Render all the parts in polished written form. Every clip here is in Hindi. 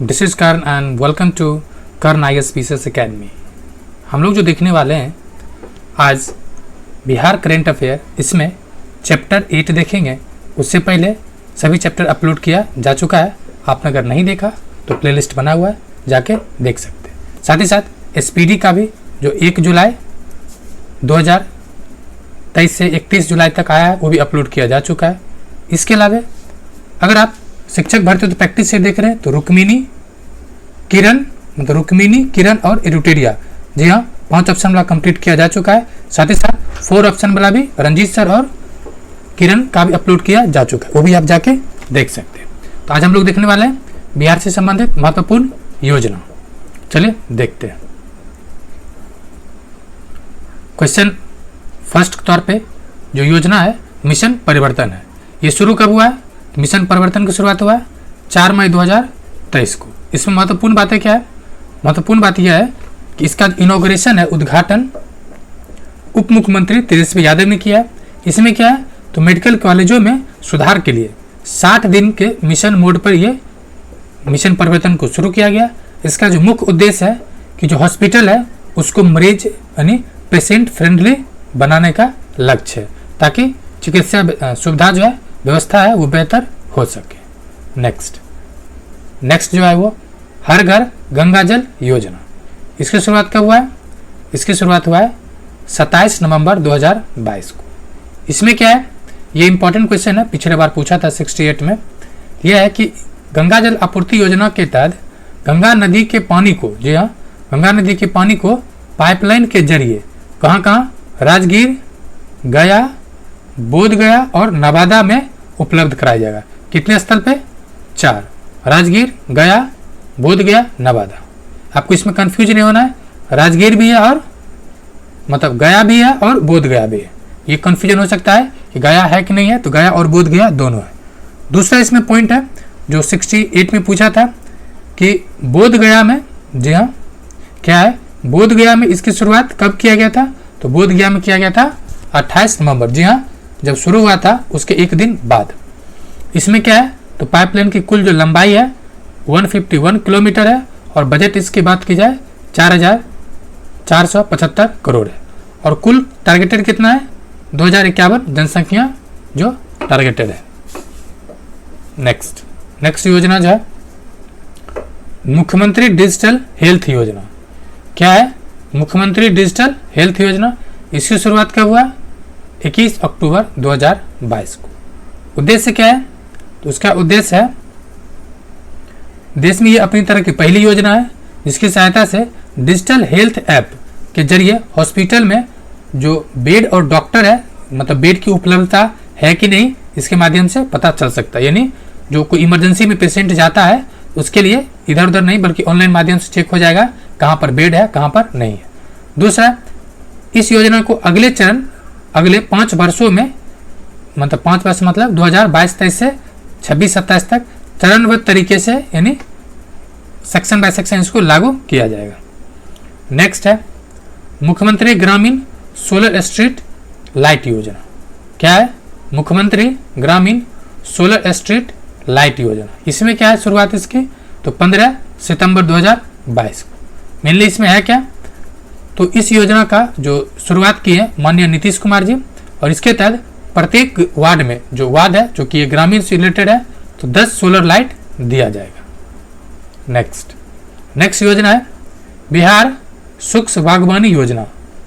This is Karn and welcome to Karn ISPCS academy. हम लोग जो देखने वाले हैं आज बिहार करेंट अफेयर, इसमें चैप्टर 8 देखेंगे। उससे पहले सभी चैप्टर अपलोड किया जा चुका है। आपने अगर नहीं देखा तो प्लेलिस्ट बना हुआ है, जाके देख सकते हैं। साथ ही साथ SPD का भी जो 1 जुलाई 2023 से 31 जुलाई तक आया है वो भी अपलोड किया जा चुका है। इसके अलावा अगर आप शिक्षक भर्ती तो प्रैक्टिस से देख रहे हैं तो रुक्मिणी, किरण और एरुटेरिया, जी हाँ 5 ऑप्शन वाला कंप्लीट किया जा चुका है। साथ ही साथ 4 ऑप्शन वाला भी रंजीत सर और किरण का भी अपलोड किया जा चुका है, वो भी आप जाके देख सकते हैं। तो आज हम लोग देखने वाले हैं बिहार से संबंधित महत्वपूर्ण योजना। चलिए देखते हैं। क्वेश्चन फर्स्ट के तौर पे जो योजना है मिशन परिवर्तन है। ये शुरू कब हुआ है? मिशन परिवर्तन की शुरुआत हुआ है 4 मई 2023 को। इसमें महत्वपूर्ण बातें क्या है? महत्वपूर्ण बात यह है कि इसका इनॉग्रेशन है, उद्घाटन उप मुख्यमंत्री तेजस्वी यादव ने किया है। इसमें क्या है तो मेडिकल कॉलेजों में सुधार के लिए 60 दिन के मिशन मोड पर यह मिशन परिवर्तन को शुरू किया गया। इसका जो मुख्य उद्देश्य है कि जो हॉस्पिटल है उसको मरीज यानी पेशेंट फ्रेंडली बनाने का लक्ष्य है, ताकि चिकित्सा सुविधा जो है व्यवस्था है वो बेहतर हो सके। नेक्स्ट जो है वो हर घर गंगा जल योजना। इसकी शुरुआत कब हुआ है? इसकी शुरुआत हुआ है 27 नवंबर 2022 को। इसमें क्या है, ये इंपॉर्टेंट क्वेश्चन है, पिछले बार पूछा था 68 में। यह है कि गंगा जल आपूर्ति योजना के तहत गंगा नदी के पानी को, जी हाँ गंगा नदी के पानी को पाइपलाइन के जरिए कहाँ कहाँ, राजगीर, गया, बोध गया और नवादा में उपलब्ध कराया जाएगा। कितने स्थल पे? 4, राजगीर, गया, बोध गया, नवादा। आपको इसमें कंफ्यूज नहीं होना है, राजगीर भी है और मतलब गया भी है और बोध गया भी है। ये कंफ्यूजन हो सकता है कि गया है कि नहीं है, तो गया और बोध गया दोनों है। दूसरा इसमें पॉइंट है जो 68 में पूछा था कि बोध गया में, जी हाँ क्या है, बोध गया में इसकी शुरुआत कब किया गया था? तो बोध गया में किया गया था 28 नवंबर, जी हाँ जब शुरू हुआ था उसके एक दिन बाद। इसमें क्या है तो पाइपलाइन की कुल जो लंबाई है 151 किलोमीटर है और बजट इसकी बात की जाए 4,475 करोड़ है और कुल टारगेटेड कितना है 2051 जनसंख्या जो टारगेटेड है। नेक्स्ट योजना जो है मुख्यमंत्री डिजिटल हेल्थ योजना। क्या है मुख्यमंत्री डिजिटल हेल्थ योजना? इसकी शुरुआत कब हुआ? 21 अक्टूबर 2022 को। उद्देश्य क्या है? तो उसका उद्देश्य है देश में ये अपनी तरह की पहली योजना है जिसकी सहायता से डिजिटल हेल्थ ऐप के जरिए हॉस्पिटल में जो बेड और डॉक्टर है, मतलब बेड की उपलब्धता है कि नहीं, इसके माध्यम से पता चल सकता है। यानी जो कोई इमरजेंसी में पेशेंट जाता है उसके लिए इधर उधर नहीं बल्कि ऑनलाइन माध्यम से चेक हो जाएगा कहाँ पर बेड है कहाँ पर नहीं है। दूसरा, इस योजना को अगले 5 वर्षों में, मतलब 5 वर्ष मतलब 2022-23 से 26-27 तक चरणबद्ध तरीके से यानी सेक्शन बाय सेक्शन इसको लागू किया जाएगा। नेक्स्ट है मुख्यमंत्री ग्रामीण सोलर स्ट्रीट लाइट योजना। क्या है मुख्यमंत्री ग्रामीण सोलर स्ट्रीट लाइट योजना? इसमें क्या है शुरुआत इसकी? तो 15 सितंबर 2022 को। मेनली इसमें है क्या, तो इस योजना का जो शुरुआत की है माननीय नीतीश कुमार जी, और इसके तहत प्रत्येक वार्ड में जो वार्ड है जो कि ये ग्रामीण से रिलेटेड है तो 10 सोलर लाइट दिया जाएगा। नेक्स्ट योजना है बिहार सूक्ष्म बागवानी योजना।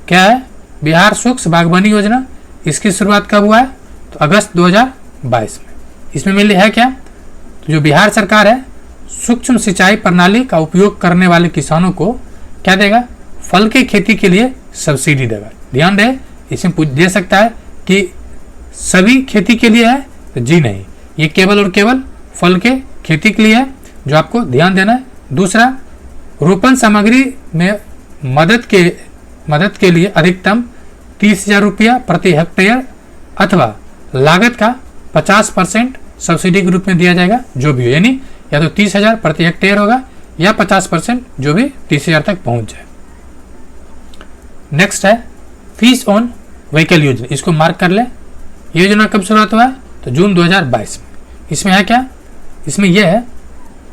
क्या है बिहार सूक्ष्म बागवानी योजना? इसकी शुरुआत कब हुआ है? तो अगस्त 2022 में। इसमें मेनली है क्या, तो जो बिहार सरकार है सूक्ष्म सिंचाई प्रणाली का उपयोग करने वाले किसानों को क्या देगा? फल की खेती के लिए सब्सिडी देगा। ध्यान रहे, इसमें दे सकता है कि सभी खेती के लिए है, तो जी नहीं, ये केवल और केवल फल के खेती के लिए है, जो आपको ध्यान देना है। दूसरा, रोपण सामग्री में मदद के लिए अधिकतम 30,000 रुपया प्रति हेक्टेयर अथवा लागत का 50% सब्सिडी के रूप में दिया जाएगा, जो भी हो, यानी या तो 30,000 प्रति हेक्टेयर होगा या 50%, जो भी 30,000 तक पहुंच जाए। नेक्स्ट है फीस ऑन व्हीकल योजना। इसको मार्क कर ले। योजना कब शुरुआत हुआ है? तो जून 2022 में। इसमें है क्या, इसमें यह है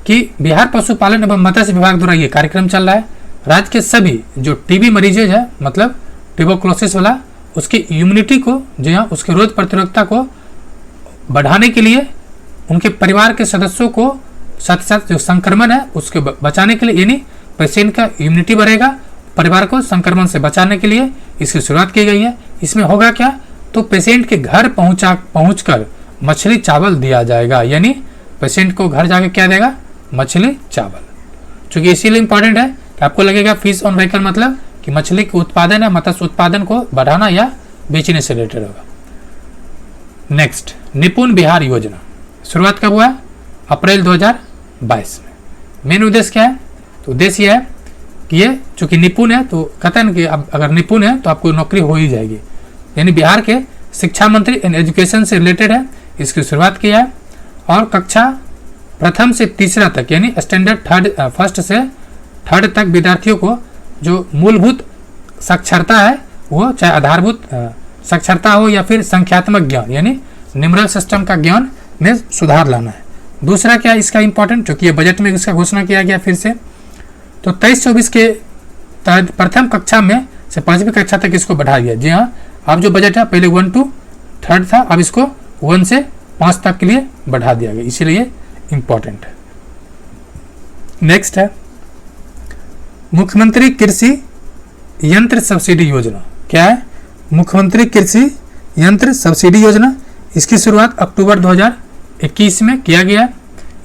कि बिहार पशुपालन एवं मत्स्य विभाग द्वारा ये कार्यक्रम चल रहा है। राज्य के सभी जो टीबी मरीजेज है, मतलब ट्यूबरकुलोसिस वाला, उसकी इम्यूनिटी को, जी हाँ, उसके रोग प्रतिरोधकता को बढ़ाने के लिए, उनके परिवार के सदस्यों को साथ साथ जो संक्रमण है उसके बचाने के लिए, यानी पेशेंट का इम्यूनिटी बढ़ेगा, परिवार को संक्रमण से बचाने के लिए इसकी शुरुआत की गई है। इसमें होगा क्या, तो पेशेंट के घर पहुंचकर मछली चावल दिया जाएगा, यानी पेशेंट को घर जाके क्या देगा, मछली चावल। चूंकि इसीलिए इंपॉर्टेंट है कि आपको लगेगा फिश ऑन व्हीकल मतलब कि मछली के उत्पादन है, मत्स्य उत्पादन को बढ़ाना या बेचने से रिलेटेड होगा। नेक्स्ट, निपुण बिहार योजना शुरुआत कब हुआ, अप्रैल 2022 में। मेन उद्देश्य क्या है, तो उद्देश्य यह है कि ये चूंकि निपुण है तो कहते हैं कि अब अगर निपुण है तो आपको नौकरी हो ही जाएगी, यानी बिहार के शिक्षा मंत्री एंड एजुकेशन से रिलेटेड है, इसकी शुरुआत किया है। और कक्षा प्रथम से तीसरा तक यानी स्टैंडर्ड फर्स्ट से थर्ड तक विद्यार्थियों को जो मूलभूत साक्षरता है, वो चाहे आधारभूत साक्षरता हो या फिर संख्यात्मक ज्ञान यानी न्यूमरल सिस्टम का ज्ञान में सुधार लाना है। दूसरा क्या इसका इंपॉर्टेंट, क्योंकि ये बजट में इसका घोषणा किया गया फिर से, तो 23-24 के तहत प्रथम कक्षा में से 5वीं कक्षा तक इसको बढ़ाया गया। जी हाँ, अब जो बजट है पहले 1 to 3rd था, अब इसको 1 से 5 तक के लिए बढ़ा दिया गया, इसीलिए इंपॉर्टेंट है। नेक्स्ट है मुख्यमंत्री कृषि यंत्र सब्सिडी योजना। क्या है, मुख्यमंत्री कृषि यंत्र सब्सिडी योजना। इसकी शुरुआत अक्टूबर 2021 में किया गया।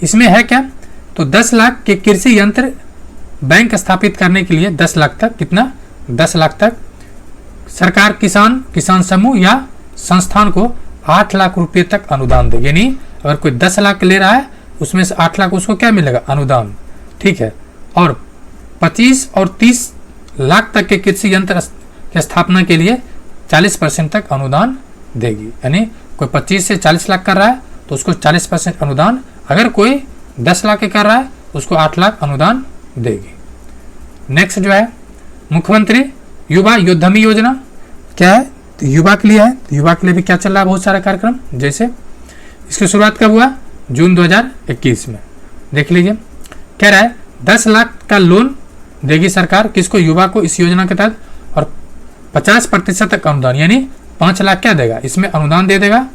इसमें है क्या, तो 10 लाख के कृषि यंत्र बैंक स्थापित करने के लिए 10 लाख तक, कितना, 10 लाख तक सरकार किसान समूह या संस्थान को 8 लाख रुपए तक अनुदान दे, यानी अगर कोई 10 लाख ले रहा है उसमें से 8 लाख उसको क्या मिलेगा, अनुदान। ठीक है, और 25 और 30 लाख तक के कृषि यंत्र की स्थापना के लिए 40% तक अनुदान देगी, यानी कोई 25 से 40 लाख कर रहा है तो उसको 40% अनुदान, अगर कोई 10 लाख के कर रहा है उसको 8 लाख अनुदान देगी। नेक्स्ट जो है मुख्यमंत्री युवा योद्धमी योजना। क्या है, तो युवा के लिए है, तो युवा के लिए भी क्या चल रहा है, बहुत सारा कार्यक्रम। जैसे इसकी शुरुआत कब हुआ, जून 2021 में। देख लीजिए, कह रहा है 10 लाख का लोन देगी सरकार किसको, युवा को, इस योजना के तहत, और 50% तक अनुदान, यानी 5 लाख क्या देगा, इसमें अनुदान दे देगा,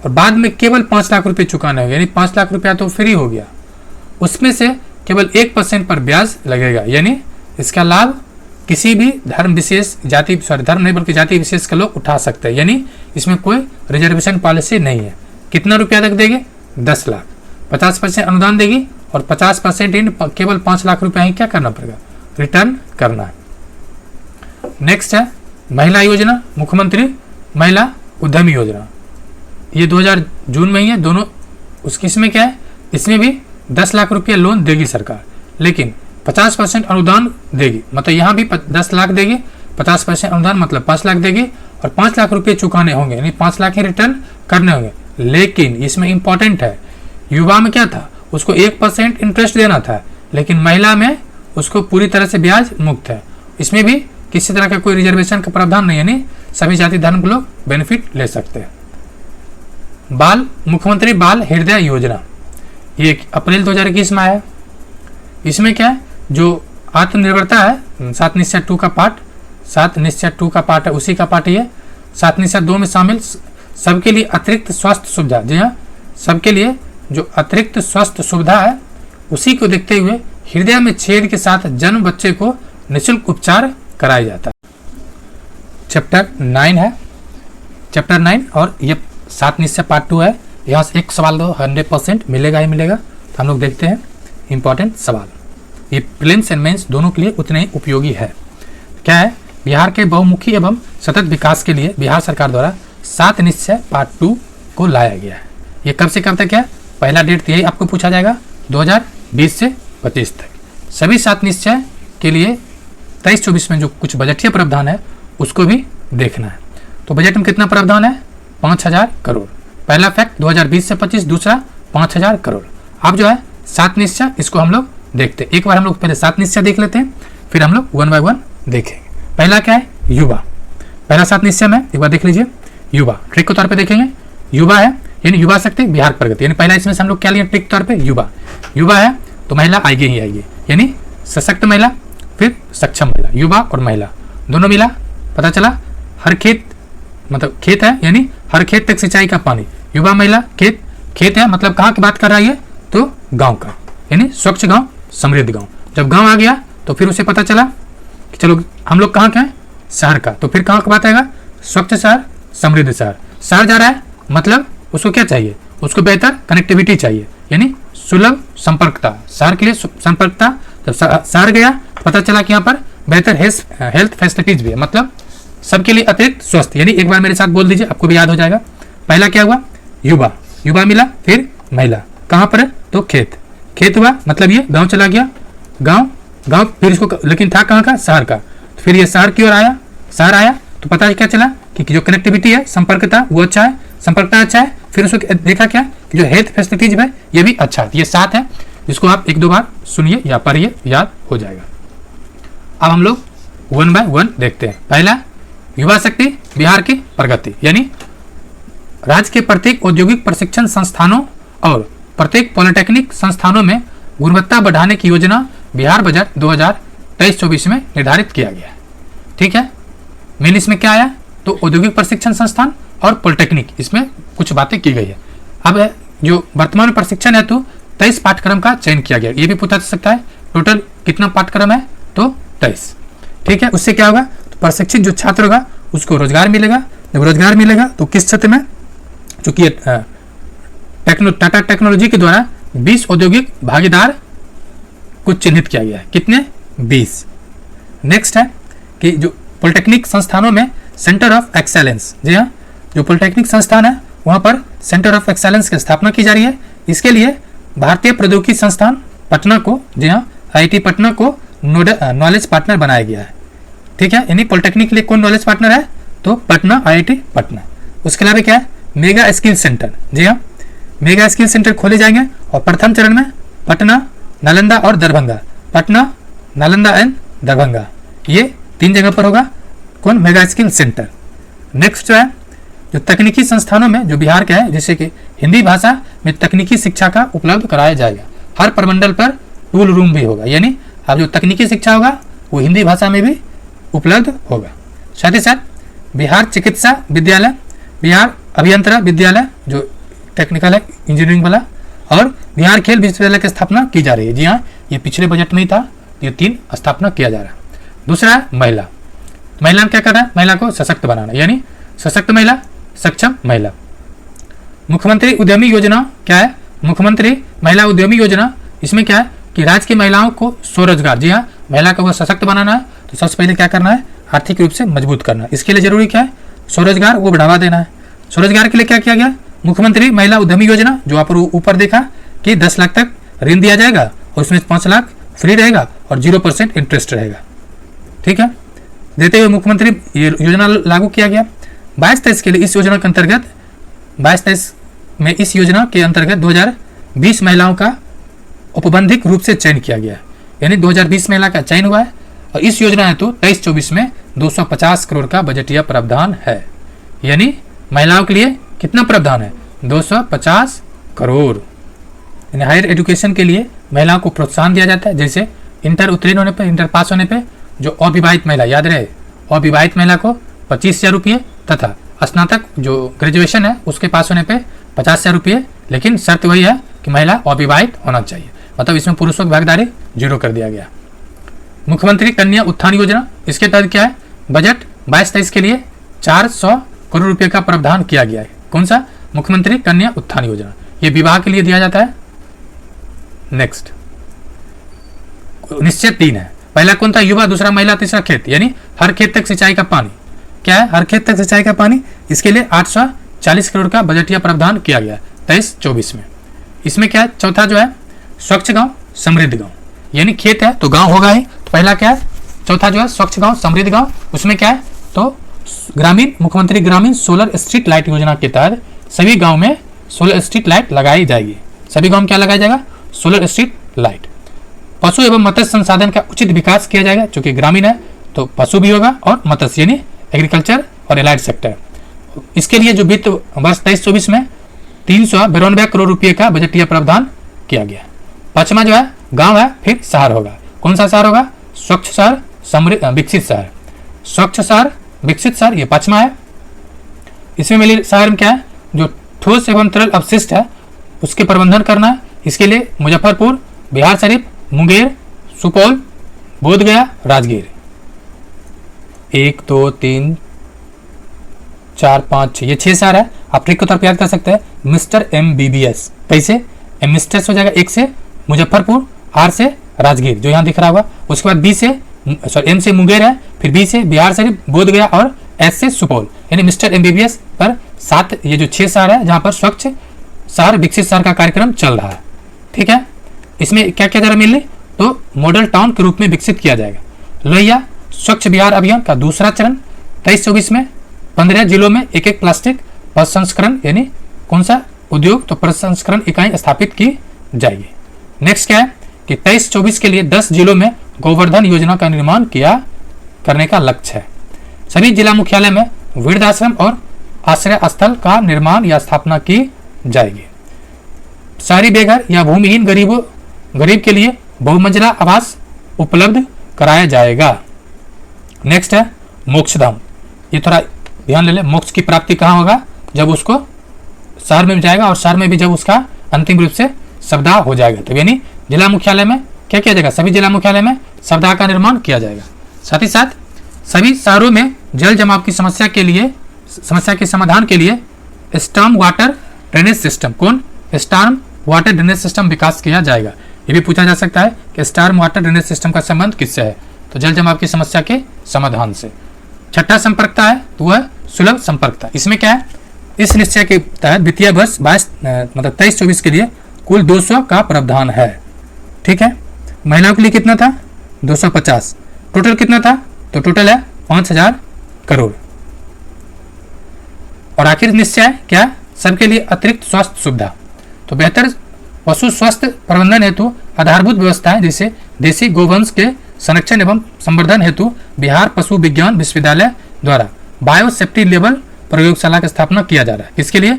और बाद में केवल 5 लाख रुपए चुकाने होंगे, यानी 5 लाख रुपया तो फ्री हो गया, उसमें से केवल 1% पर ब्याज लगेगा, यानी इसका लाभ किसी भी धर्म विशेष, धर्म नहीं बल्कि जाति विशेष के लोग उठा सकते हैं, यानी इसमें कोई रिजर्वेशन पॉलिसी नहीं है। कितना रुपया तक देंगे, 10 लाख, 50% अनुदान देगी, और 50% इन केवल 5 लाख रुपया ही क्या करना पड़ेगा, रिटर्न करना है। नेक्स्ट है महिला योजना, मुख्यमंत्री महिला उद्यमी योजना। ये 2000 जून में ही है दोनों। उसकी इसमें क्या है, इसमें भी 10 लाख रुपया लोन देगी सरकार, लेकिन 50% अनुदान देगी, मतलब यहाँ भी 10 लाख देगी, 50% अनुदान मतलब 5 लाख देगी, और 5 लाख रुपये चुकाने होंगे, यानी 5 लाख ही रिटर्न करने होंगे। लेकिन इसमें इंपॉर्टेंट है, युवा में क्या था, उसको 1% इंटरेस्ट देना था, लेकिन महिला में उसको पूरी तरह से ब्याज मुक्त है। इसमें भी किसी तरह का कोई रिजर्वेशन का प्रावधान नहीं, यानी सभी जाति धर्म के लोग बेनिफिट ले सकते हैं। मुख्यमंत्री बाल हृदय योजना, ये अप्रैल 2021 में आया। इसमें क्या है, जो आत्मनिर्भरता है, 7 निश्चय 2 का पार्ट, 7 निश्चय 2 का पार्ट है, उसी का पार्ट ये 7 निश्चय 2 में शामिल सबके लिए अतिरिक्त स्वास्थ्य सुविधा। जी हाँ, सबके लिए जो अतिरिक्त स्वास्थ्य सुविधा है उसी को देखते हुए हृदय में छेद के साथ जन्म बच्चे को निःशुल्क उपचार कराया जाता है। चैप्टर 9 है, चैप्टर 9, और ये 7 निश्चय पार्ट 2 है। यहाँ से एक सवाल तो 100% मिलेगा ही मिलेगा, तो हम लोग देखते हैं इंपॉर्टेंट सवाल। ये प्रीलिम्स एंड मेंस दोनों के लिए उतने ही उपयोगी है। क्या है, बिहार के बहुमुखी एवं सतत विकास के लिए बिहार सरकार द्वारा 7 निश्चय पार्ट 2 को लाया गया है। ये कब से कब तक है, पहला डेट यही आपको पूछा जाएगा 2020 से 25 तक। सभी 7 निश्चय के लिए 23-24 में जो कुछ बजटीय प्रावधान है उसको भी देखना है। तो बजट में कितना प्रावधान है, 5000 करोड़। पहला फैक्ट 2020 से 25, दूसरा 5000 करोड़। अब जो है 7 निश्चय, इसको हम लोग देखते हैं। एक बार हम लोग पहले 7 निश्चय देख लेते हैं, फिर हम लोग 1 by 1 देखेंगे। पहला क्या है, युवा। पहला 7 निश्चय में एक बार देख लीजिए, युवा ट्रिक के तौर पे देखेंगे। युवा है यानी युवा शक्ति बिहार प्रगति, यानी पहला इसमें से हम लोग क्या लिए ट्रिक के तौर पे, युवा। युवा है तो महिला आएगी ही आएगी, यानी सशक्त महिला, फिर सक्षम महिला, युवा और महिला दोनों मिला। पता चला हर खेत, मतलब खेत है यानी हर खेत तक सिंचाई का पानी, युवा महिला खेत, खेत है मतलब कहाँ की बात कर रहा है ये, तो गांव का, यानी स्वच्छ गांव समृद्ध गांव। जब गांव आ गया तो फिर उसे पता चला कि चलो हम लोग कहाँ के हैं, शहर का, तो फिर कहाँ की बात आएगा, स्वच्छ शहर समृद्ध शहर। शहर जा रहा है मतलब उसको क्या चाहिए, उसको बेहतर कनेक्टिविटी चाहिए, यानी सुलभ संपर्कता, शहर के लिए संपर्कता। जब शहर गया पता चला कि यहाँ पर बेहतर हेल्थ फैसिलिटीज भी है, मतलब सबके लिए अतिरिक्त स्वस्थ, यानी एक बार मेरे साथ बोल दीजिए आपको भी याद हो जाएगा। पहला क्या हुआ, युवा, युवा मिला, फिर महिला, कहाँ पर है, तो खेत, खेत हुआ मतलब ये गांव चला गया, गांव, गांव फिर इसको, लेकिन था कहाँ का, शहर का, तो फिर ये शहर की ओर आया, शहर आया तो पता क्या चला कि जो कनेक्टिविटी है, संपर्कता वो अच्छा है, संपर्कता अच्छा है, फिर उसको देखा क्या कि जो हेल्थ फैसिलिटीज है ये भी अच्छा है। ये 7 है, इसको आप 1-2 बार सुनिए या पढ़िए, याद हो जाएगा। अब हम लोग 1 by 1 देखते हैं। पहला, युवा शक्ति बिहार की प्रगति, यानी राज्य के प्रत्येक औद्योगिक प्रशिक्षण संस्थानों और प्रत्येक पॉलिटेक्निक संस्थानों में गुणवत्ता बढ़ाने की योजना बिहार बजट 2023-24 में निर्धारित किया गया है। ठीक है, मेन इसमें क्या आया, तो औद्योगिक प्रशिक्षण संस्थान और पॉलिटेक्निक, इसमें कुछ बातें की गई है। अब जो वर्तमान प्रशिक्षण है तो 23 पाठ्यक्रम का चयन किया गया, ये भी पूछा जा सकता है टोटल कितना पाठ्यक्रम है, तो 23। ठीक है, उससे क्या होगा, तो प्रशिक्षित जो छात्र होगा उसको रोजगार मिलेगा। जब रोजगार मिलेगा तो किस क्षेत्र में, चूंकि टाटा टेक्नोलॉजी के द्वारा 20 औद्योगिक भागीदार को चिन्हित किया गया है, कितने, 20। नेक्स्ट है कि जो पॉलिटेक्निक संस्थानों में सेंटर ऑफ एक्सेलेंस, जी हाँ, जो पॉलिटेक्निक संस्थान है वहाँ पर सेंटर ऑफ एक्सेलेंस की स्थापना की जा रही है। इसके लिए भारतीय प्रौद्योगिकी संस्थान पटना को, जी हाँ, आईआईटी पटना को नॉलेज पार्टनर बनाया गया है। ठीक है, यानी पॉलिटेक्निक के लिए कौन नॉलेज पार्टनर है, तो पटना, आईआईटी पटना। उसके अलावा क्या है, मेगा स्किल सेंटर, जी हाँ, मेगा स्किल सेंटर खोले जाएंगे और प्रथम चरण में पटना, नालंदा और दरभंगा, पटना, नालंदा एंड दरभंगा, ये 3 जगह पर होगा कौन, मेगा स्किल सेंटर। नेक्स्ट जो है, जो तकनीकी संस्थानों में जो बिहार का है, जैसे कि हिंदी भाषा में तकनीकी शिक्षा का उपलब्ध कराया जाएगा। हर प्रमंडल पर टूल रूम भी होगा, यानी अब जो तकनीकी शिक्षा होगा वो हिंदी भाषा में भी उपलब्ध होगा। साथ ही साथ बिहार चिकित्सा विद्यालय, बिहार अभियंत्रण विद्यालय जो टेक्निकल है इंजीनियरिंग वाला, और बिहार खेल विश्वविद्यालय की स्थापना की जा रही है। जी हाँ, ये पिछले बजट में ही था, ये 3 स्थापना किया जा रहा है। दूसरा है महिला, महिला क्या कर रहा है, महिला को सशक्त बनाना, यानी सशक्त महिला, सक्षम महिला। मुख्यमंत्री उद्यमी योजना क्या है, मुख्यमंत्री महिला उद्यमी योजना, इसमें क्या है कि राज्य की महिलाओं को स्वरोजगार, जी हाँ, महिला को सशक्त बनाना है तो सबसे पहले क्या करना है, आर्थिक रूप से मजबूत करना है। इसके लिए जरूरी क्या है, स्वरोजगार वो बढ़ावा देना है। स्वरोजगार के लिए क्या किया गया, मुख्यमंत्री महिला उद्यमी योजना, जो आप ऊपर देखा कि 10 लाख तक ऋण दिया जाएगा और उसमें 5 लाख फ्री रहेगा और 0% इंटरेस्ट रहेगा। ठीक है, देते हुए मुख्यमंत्री ये योजना लागू किया गया 22-23 के लिए। इस योजना के अंतर्गत 22-23 में इस योजना के अंतर्गत 2020 महिलाओं का औपबंधिक रूप से चयन किया गया है, यानी 2020 महिला का चयन हुआ है। और इस योजना हेतु 23-24 में 250 करोड़ का बजटीय प्रावधान है, यानी महिलाओं के लिए कितना प्रावधान है, 250 करोड़। यानी हायर एजुकेशन के लिए महिलाओं को प्रोत्साहन दिया जाता है, जैसे इंटर उत्तीर्ण होने पर, इंटर पास होने पर जो अविवाहित महिला, याद रहे अविवाहित महिला को 25,000 रुपये, तथा स्नातक जो ग्रेजुएशन है उसके पास होने पे 50,000 रुपये, लेकिन शर्त वही है कि महिला अविवाहित होना चाहिए, मतलब इसमें पुरुषों की भागीदारी 0 कर दिया गया। मुख्यमंत्री कन्या उत्थान योजना, इसके तहत क्या है, बजट 22-23 के लिए 400 करोड़ रुपये का प्रावधान किया गया है। कौन सा, मुख्यमंत्री कन्या उत्थान योजना, ये विवाह के लिए दिया जाता है। नेक्स्ट निश्चय 3 है, पहला कौन था, युवा, दूसरा महिला, तीसरा खेत, यानी हर खेत तक सिंचाई का पानी। क्या है, हर खेत तक सिंचाई का पानी, इसके लिए 840 करोड़ का बजटीय प्रावधान किया गया 23-24 में। इसमें क्या है, चौथा जो है स्वच्छ गांव समृद्ध गांव, यानी खेत है तो गांव होगा ही, तो पहला क्या है, चौथा जो है स्वच्छ गांव समृद्ध गांव। उसमें क्या है, तो ग्रामीण, मुख्यमंत्री ग्रामीण सोलर स्ट्रीट लाइट योजना के तहत सभी गाँव में सोलर स्ट्रीट लाइट लगाई जाएगी। सभी गाँव में क्या लगाया जाएगा, सोलर स्ट्रीट लाइट। पशु एवं मत्स्य संसाधन का उचित विकास किया जाएगा, क्योंकि ग्रामीण है तो पशु भी होगा और मत्स्य, यानी एग्रीकल्चर और एलाइड सेक्टर। इसके लिए जो वित्त वर्ष 23-24 में 392 करोड़ रुपये का बजटीय प्रावधान किया गया। 5वां जो है गांव है फिर शहर होगा। कौन सा शहर होगा? स्वच्छ शहर, विकसित शहर। स्वच्छ शहर, विकसित शहर, ये 5वां है। इसमें मिली शहर में क्या है? जो ठोस एवं तरल अपशिष्ट है उसके प्रबंधन करना है। इसके लिए मुजफ्फरपुर, बिहार शरीफ, मुंगेर, सुपौल, बोधगया, राजगीर। 1 2 3 4 5 6, ये 6 शहर है। आप ट्रिक को तरफ याद कर सकते हैं, मिस्टर MBBS। कैसे? मिस्टर से हो जाएगा 1 से मुजफ्फरपुर, R से राजगीर जो यहाँ दिख रहा होगा। उसके बाद B से M से मुंगेर है, फिर B से बिहार शरीफ, बोधगया और S से सुपौल। यानी मिस्टर MBBS पर 7, ये जो 6 शहर है जहाँ पर स्वच्छ शहर विकसित शहर का कार्यक्रम चल रहा है। ठीक है, इसमें क्या क्या जरा मिले तो मॉडल टाउन के रूप में विकसित किया जाएगा। लोहिया स्वच्छ बिहार अभियान का दूसरा चरण 23-24 में 15 जिलों में एक प्लास्टिक प्रसंस्करण यानी कौन सा उद्योग, तो प्रसंस्करण इकाई स्थापित की जाएगी। नेक्स्ट क्या है कि 23-24 के लिए 10 जिलों में गोवर्धन योजना का निर्माण करने का लक्ष्य है। सभी जिला मुख्यालय में वृद्धाश्रम और आश्रय स्थल का निर्माण या स्थापना की जाएगी। शहरी बेघर या भूमिहीन गरीब के लिए बहुमंजिला आवास उपलब्ध कराया जाएगा। नेक्स्ट है मोक्षधाम। ये थोड़ा ध्यान ले ले, मोक्ष की प्राप्ति कहाँ होगा? जब उसको शहर में जाएगा और शहर में भी जब उसका अंतिम रूप से शवदाह हो जाएगा। तो यानी जिला मुख्यालय में क्या किया जाएगा? सभी जिला मुख्यालय में शवदाह का निर्माण किया जाएगा। साथ ही साथ सभी शहरों में जल जमाव की समस्या के समाधान के लिए स्टॉर्म वाटर ड्रेनेज सिस्टम, कौन? स्टॉर्म वाटर ड्रेनेज सिस्टम विकास किया जाएगा। ये भी पूछा जा सकता है कि स्टॉर्म वाटर ड्रेनेज सिस्टम का संबंध किससे है? तो जल जमाव की समस्या के समाधान से। छठा संपर्कता है तो वह सुलभ संपर्कता। इसमें क्या है? इस निश्चय के तहत वित्तीय वर्ष 23-24 के लिए कुल 200 का प्रावधान है। ठीक है, महिलाओं के लिए कितना था? 250। टोटल कितना था? तो टोटल है 5000 करोड़। और आखिर निश्चय क्या? सबके लिए अतिरिक्त स्वास्थ्य सुविधा। तो बेहतर पशु स्वास्थ्य प्रबंधन हेतु आधारभूत व्यवस्थाएं जैसे देसी गोवंश के संरक्षण एवं संवर्धन हेतु बिहार पशु विज्ञान विश्वविद्यालय द्वारा बायोसेफ्टी लेवल प्रयोगशाला की स्थापना किया जा रहा है। किसके लिए?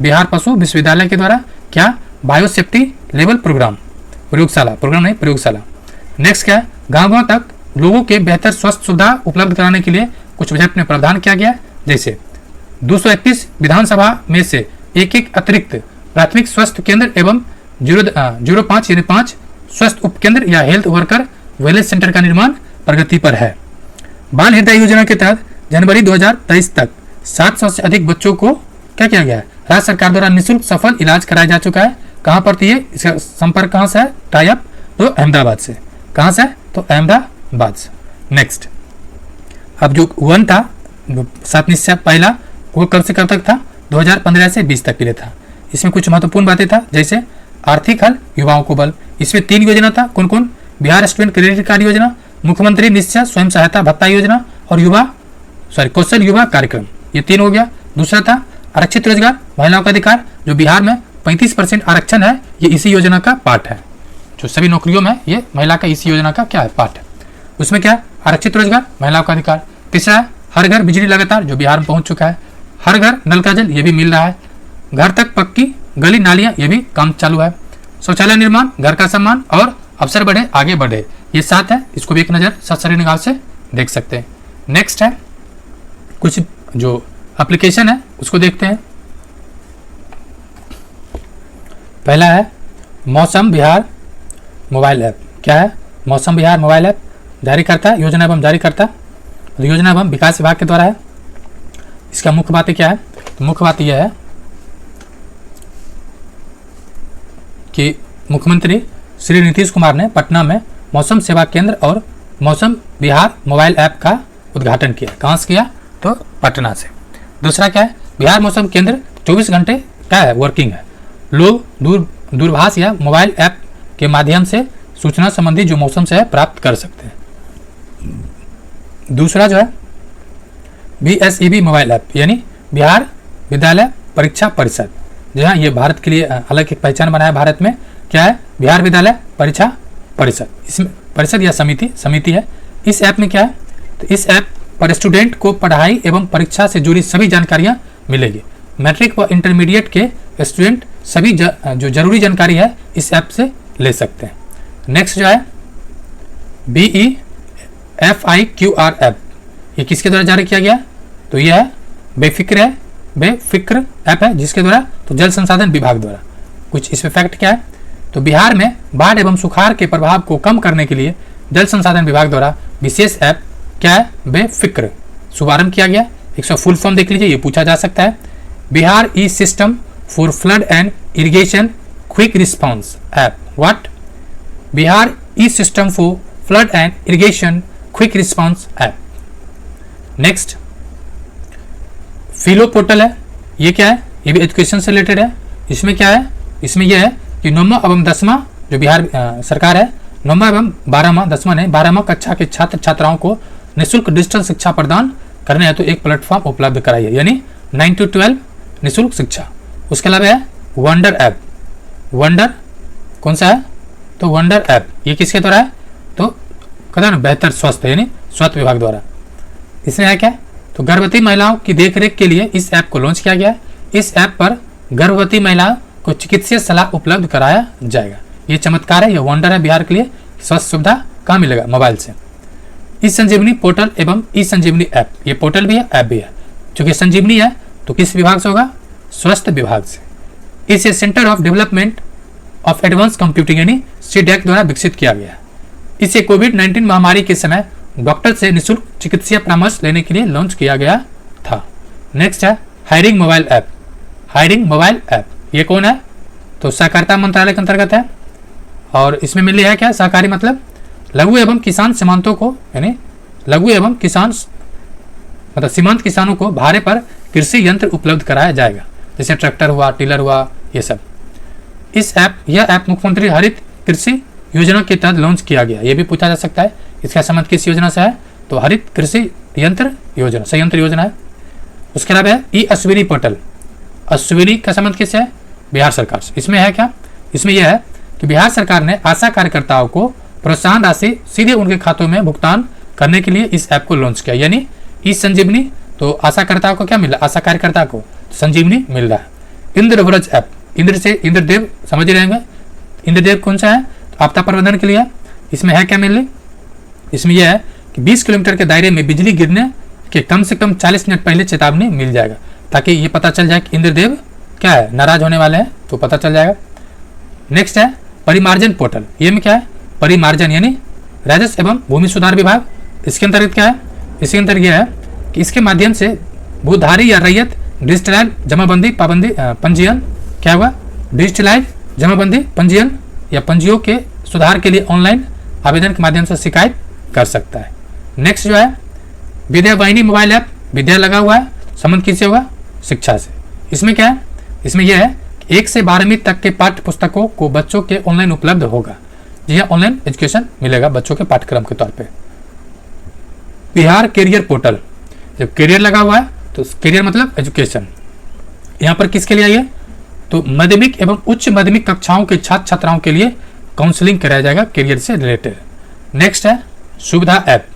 बिहार पशु विश्वविद्यालय के द्वारा क्या? बायोसेफ्टी लेवल प्रयोगशाला। नेक्स्ट क्या है? गाँव तक लोगों के बेहतर स्वास्थ्य सुविधा उपलब्ध कराने के लिए कुछ बजट में प्रावधान किया गया, जैसे 231 विधानसभा में से एक अतिरिक्त प्राथमिक स्वास्थ्य केंद्र एवं 05 यानी 5 स्वास्थ्य उपकेंद्र या हेल्थ वर्कर वेलनेस सेंटर का निर्माण प्रगति पर है। बाल हृदय योजना के तहत जनवरी 2023 तक 700 से अधिक बच्चों को क्या किया गया है? राज्य सरकार द्वारा निःशुल्क सफल इलाज कराया जा चुका है। कहाँ पर थी ये? इसका संपर्क कहाँ से है? टाई अप तो अहमदाबाद से। कहाँ से? तो अहमदाबाद से। नेक्स्ट, अब जो 1 था 7 निश्चय पहला, वो कब से कब तक था? 2015 से 20 तक के लिए था। इसमें कुछ महत्वपूर्ण बातें था, जैसे आर्थिक हल, युवाओं को बल। इसमें 3 योजना था, कौन कौन? बिहार स्टूडेंट क्रेडिट कार्ड योजना, मुख्यमंत्री निश्चय स्वयं सहायता भत्ता योजना और कौशल युवा कार्यक्रम। ये 3 हो गया। दूसरा था आरक्षित रोजगार, महिलाओं का अधिकार, जो बिहार में 35% आरक्षण है, ये इसी योजना का पार्ट है। जो सभी नौकरियों में ये महिला का इसी योजना का क्या है? पार्ट है। उसमें क्या? आरक्षित रोजगार, महिलाओं का अधिकार। तीसरा है हर घर बिजली लगातार, जो बिहार में पहुंच चुका है। हर घर नल का जल, ये भी मिल रहा है। घर तक पक्की गली नालियां, ये भी काम चालू है। शौचालय निर्माण, घर का सम्मान और अवसर बढ़े आगे बढ़े, ये 7 है। इसको भी एक नज़र सशरी निगाह से देख सकते हैं। नेक्स्ट है कुछ जो एप्लीकेशन है उसको देखते हैं। पहला है मौसम बिहार मोबाइल ऐप। क्या है? मौसम बिहार मोबाइल ऐप जारी करता है योजना एवं जारी करता योजना एवं विकास विभाग के द्वारा है। इसका मुख्य बातें क्या है? तो मुख्य बात यह है कि मुख्यमंत्री श्री नीतीश कुमार ने पटना में मौसम सेवा केंद्र और मौसम बिहार मोबाइल ऐप का उद्घाटन किया। कहाँ से किया? तो पटना से। दूसरा क्या है? बिहार मौसम केंद्र 24 घंटे क्या है? वर्किंग है। लोग दूरभाष या मोबाइल ऐप के माध्यम से सूचना संबंधी जो मौसम से है प्राप्त कर सकते हैं। दूसरा जो है BSEB मोबाइल ऐप, यानी बिहार विद्यालय परीक्षा परिषद। जी हाँ, ये भारत के लिए अलग एक पहचान बनाया भारत में। क्या है? बिहार विद्यालय परीक्षा परिषद। इसमें परिषद या समिति है। इस ऐप में क्या है? तो इस ऐप पर स्टूडेंट को पढ़ाई एवं परीक्षा से जुड़ी सभी जानकारियां मिलेगी। मैट्रिक व इंटरमीडिएट के स्टूडेंट सभी जो जरूरी जानकारी है इस ऐप से ले सकते हैं। नेक्स्ट जो है BEFIQR ऐप, ये किसके द्वारा जारी किया गया? तो यह है बेफिक्र ऐप है, जिसके द्वारा तो जल संसाधन विभाग द्वारा। कुछ इस फैक्ट क्या है? तो बिहार में बाढ़ एवं सुखाड़ के प्रभाव को कम करने के लिए जल संसाधन विभाग द्वारा विशेष ऐप क्या है? बेफिक्र शुभारंभ किया गया। इसका फुल फॉर्म देख लीजिए, ये पूछा जा सकता है। Bihar e system for flood and irrigation quick response app. What? Bihar e system for flood and irrigation quick response app. Next फिलो पोर्टल है, ये क्या है? ये भी एजुकेशन से रिलेटेड है। इसमें क्या है? इसमें यह है कि 9वां एवं 10वां जो बिहार सरकार है, 9वां एवं 12वां, 10वां नहीं 12वां कक्षा के छात्र छात्राओं को निःशुल्क डिजिटल शिक्षा प्रदान करने हेतु एक प्लेटफॉर्म उपलब्ध कराई है, यानी 9 to 12 निःशुल्क शिक्षा। उसके अलावा है वंडर ऐप। वंडर कौन सा है? तो वंडर ऐप ये किसके द्वारा है? तो कहते हैं बेहतर स्वास्थ्य, यानी स्वास्थ्य विभाग द्वारा। इसमें है क्या? तो गर्भवती महिलाओं की देखरेख के लिए इस ऐप को लॉन्च किया गया है। इस ऐप पर गर्भवती महिलाओं को चिकित्सीय सलाह उपलब्ध कराया जाएगा। ये चमत्कार है, ये वंडर है बिहार के लिए। स्वास्थ्य सुविधा कहाँ मिलेगा? मोबाइल से। ई संजीवनी पोर्टल एवं ई संजीवनी ऐप, ये पोर्टल भी है, ऐप भी है। चूंकि संजीवनी है तो किस विभाग से होगा? स्वास्थ्य विभाग से। इसे centre of development of advance computing यानी सीडैक द्वारा विकसित किया गया है। इसे कोविड-19 महामारी के समय डॉक्टर से निःशुल्क चिकित्सीय परामर्श लेने के लिए लॉन्च किया गया था। नेक्स्ट है hiring mobile app. Hiring mobile app ये कौन है? तो सहकारिता मंत्रालय के अंतर्गत है। और इसमें मिल रहा है क्या? सहकारी मतलब लघु एवं किसान सीमांतों को, यानी लघु एवं किसान मतलब सीमांत किसानों को भाड़े पर कृषि यंत्र उपलब्ध कराया जाएगा, जैसे ट्रैक्टर हुआ, टिलर हुआ, ये सब। यह ऐप मुख्यमंत्री हरित कृषि योजना के तहत लॉन्च किया गया। ये भी पूछा जा सकता है, इसका संबंध किस योजना से है? तो हरित कृषि यंत्र योजना, संयंत्र योजना है। उसके अलावा है ई अश्विनी पोर्टल। अश्विनी का संबंध किससे है? बिहार सरकार से। इसमें है क्या? इसमें यह है कि बिहार सरकार ने आशा कार्यकर्ताओं को प्रोत्साहन राशि सीधे उनके खातों में भुगतान करने के लिए इस ऐप को लॉन्च किया, यानी ई संजीवनी। तो आशा कार्यकर्ताओं को क्या मिला? आशा कार्यकर्ता को संजीवनी मिल रहा है। इंद्रव्रज ऐप, इंद्र से इंद्रदेव समझ रहे होंगे। इंद्रदेव कौन सा है? तो आपदा प्रबंधन के लिए। इसमें है क्या मिल? इसमें यह है कि 20 किलोमीटर के दायरे में बिजली गिरने के कम से कम 40 मिनट पहले चेतावनी मिल जाएगा, ताकि ये पता चल जाए कि इंद्रदेव क्या है, नाराज होने वाले हैं, तो पता चल जाएगा। नेक्स्ट है परिमार्जन पोर्टल। ये में क्या है? परिमार्जन यानी राजस्व एवं भूमि सुधार विभाग। इसके अंतर्गत क्या है? इसके अंतर्गत यह है कि इसके माध्यम से भूधारी या रैयत डिजिटलाइज जमाबंदी पाबंदी पंजीयन क्या हुआ? डिजिटलाइज जमाबंदी पंजीयन या पंजियों के सुधार के लिए ऑनलाइन आवेदन के माध्यम से शिकायत कर सकता है। नेक्स्ट जो है विद्या वाहिनी मोबाइल ऐप। विद्या लगा हुआ है, संबंध किससे होगा? शिक्षा से। इसमें क्या है? इसमें यह है कि 1 से 12वीं तक के पाठ्य पुस्तकों को बच्चों के ऑनलाइन उपलब्ध होगा। जी हाँ, ऑनलाइन एजुकेशन मिलेगा बच्चों के पाठ्यक्रम के तौर पे। Bihar career portal. जब कैरियर लगा हुआ है तो कैरियर मतलब एजुकेशन। यहाँ पर किसके लिए आई है? तो माध्यमिक एवं उच्च माध्यमिक कक्षाओं के छात्र छात्राओं के लिए काउंसलिंग कराया जाएगा कैरियर से रिलेटेड। नेक्स्ट है सुविधा ऐप।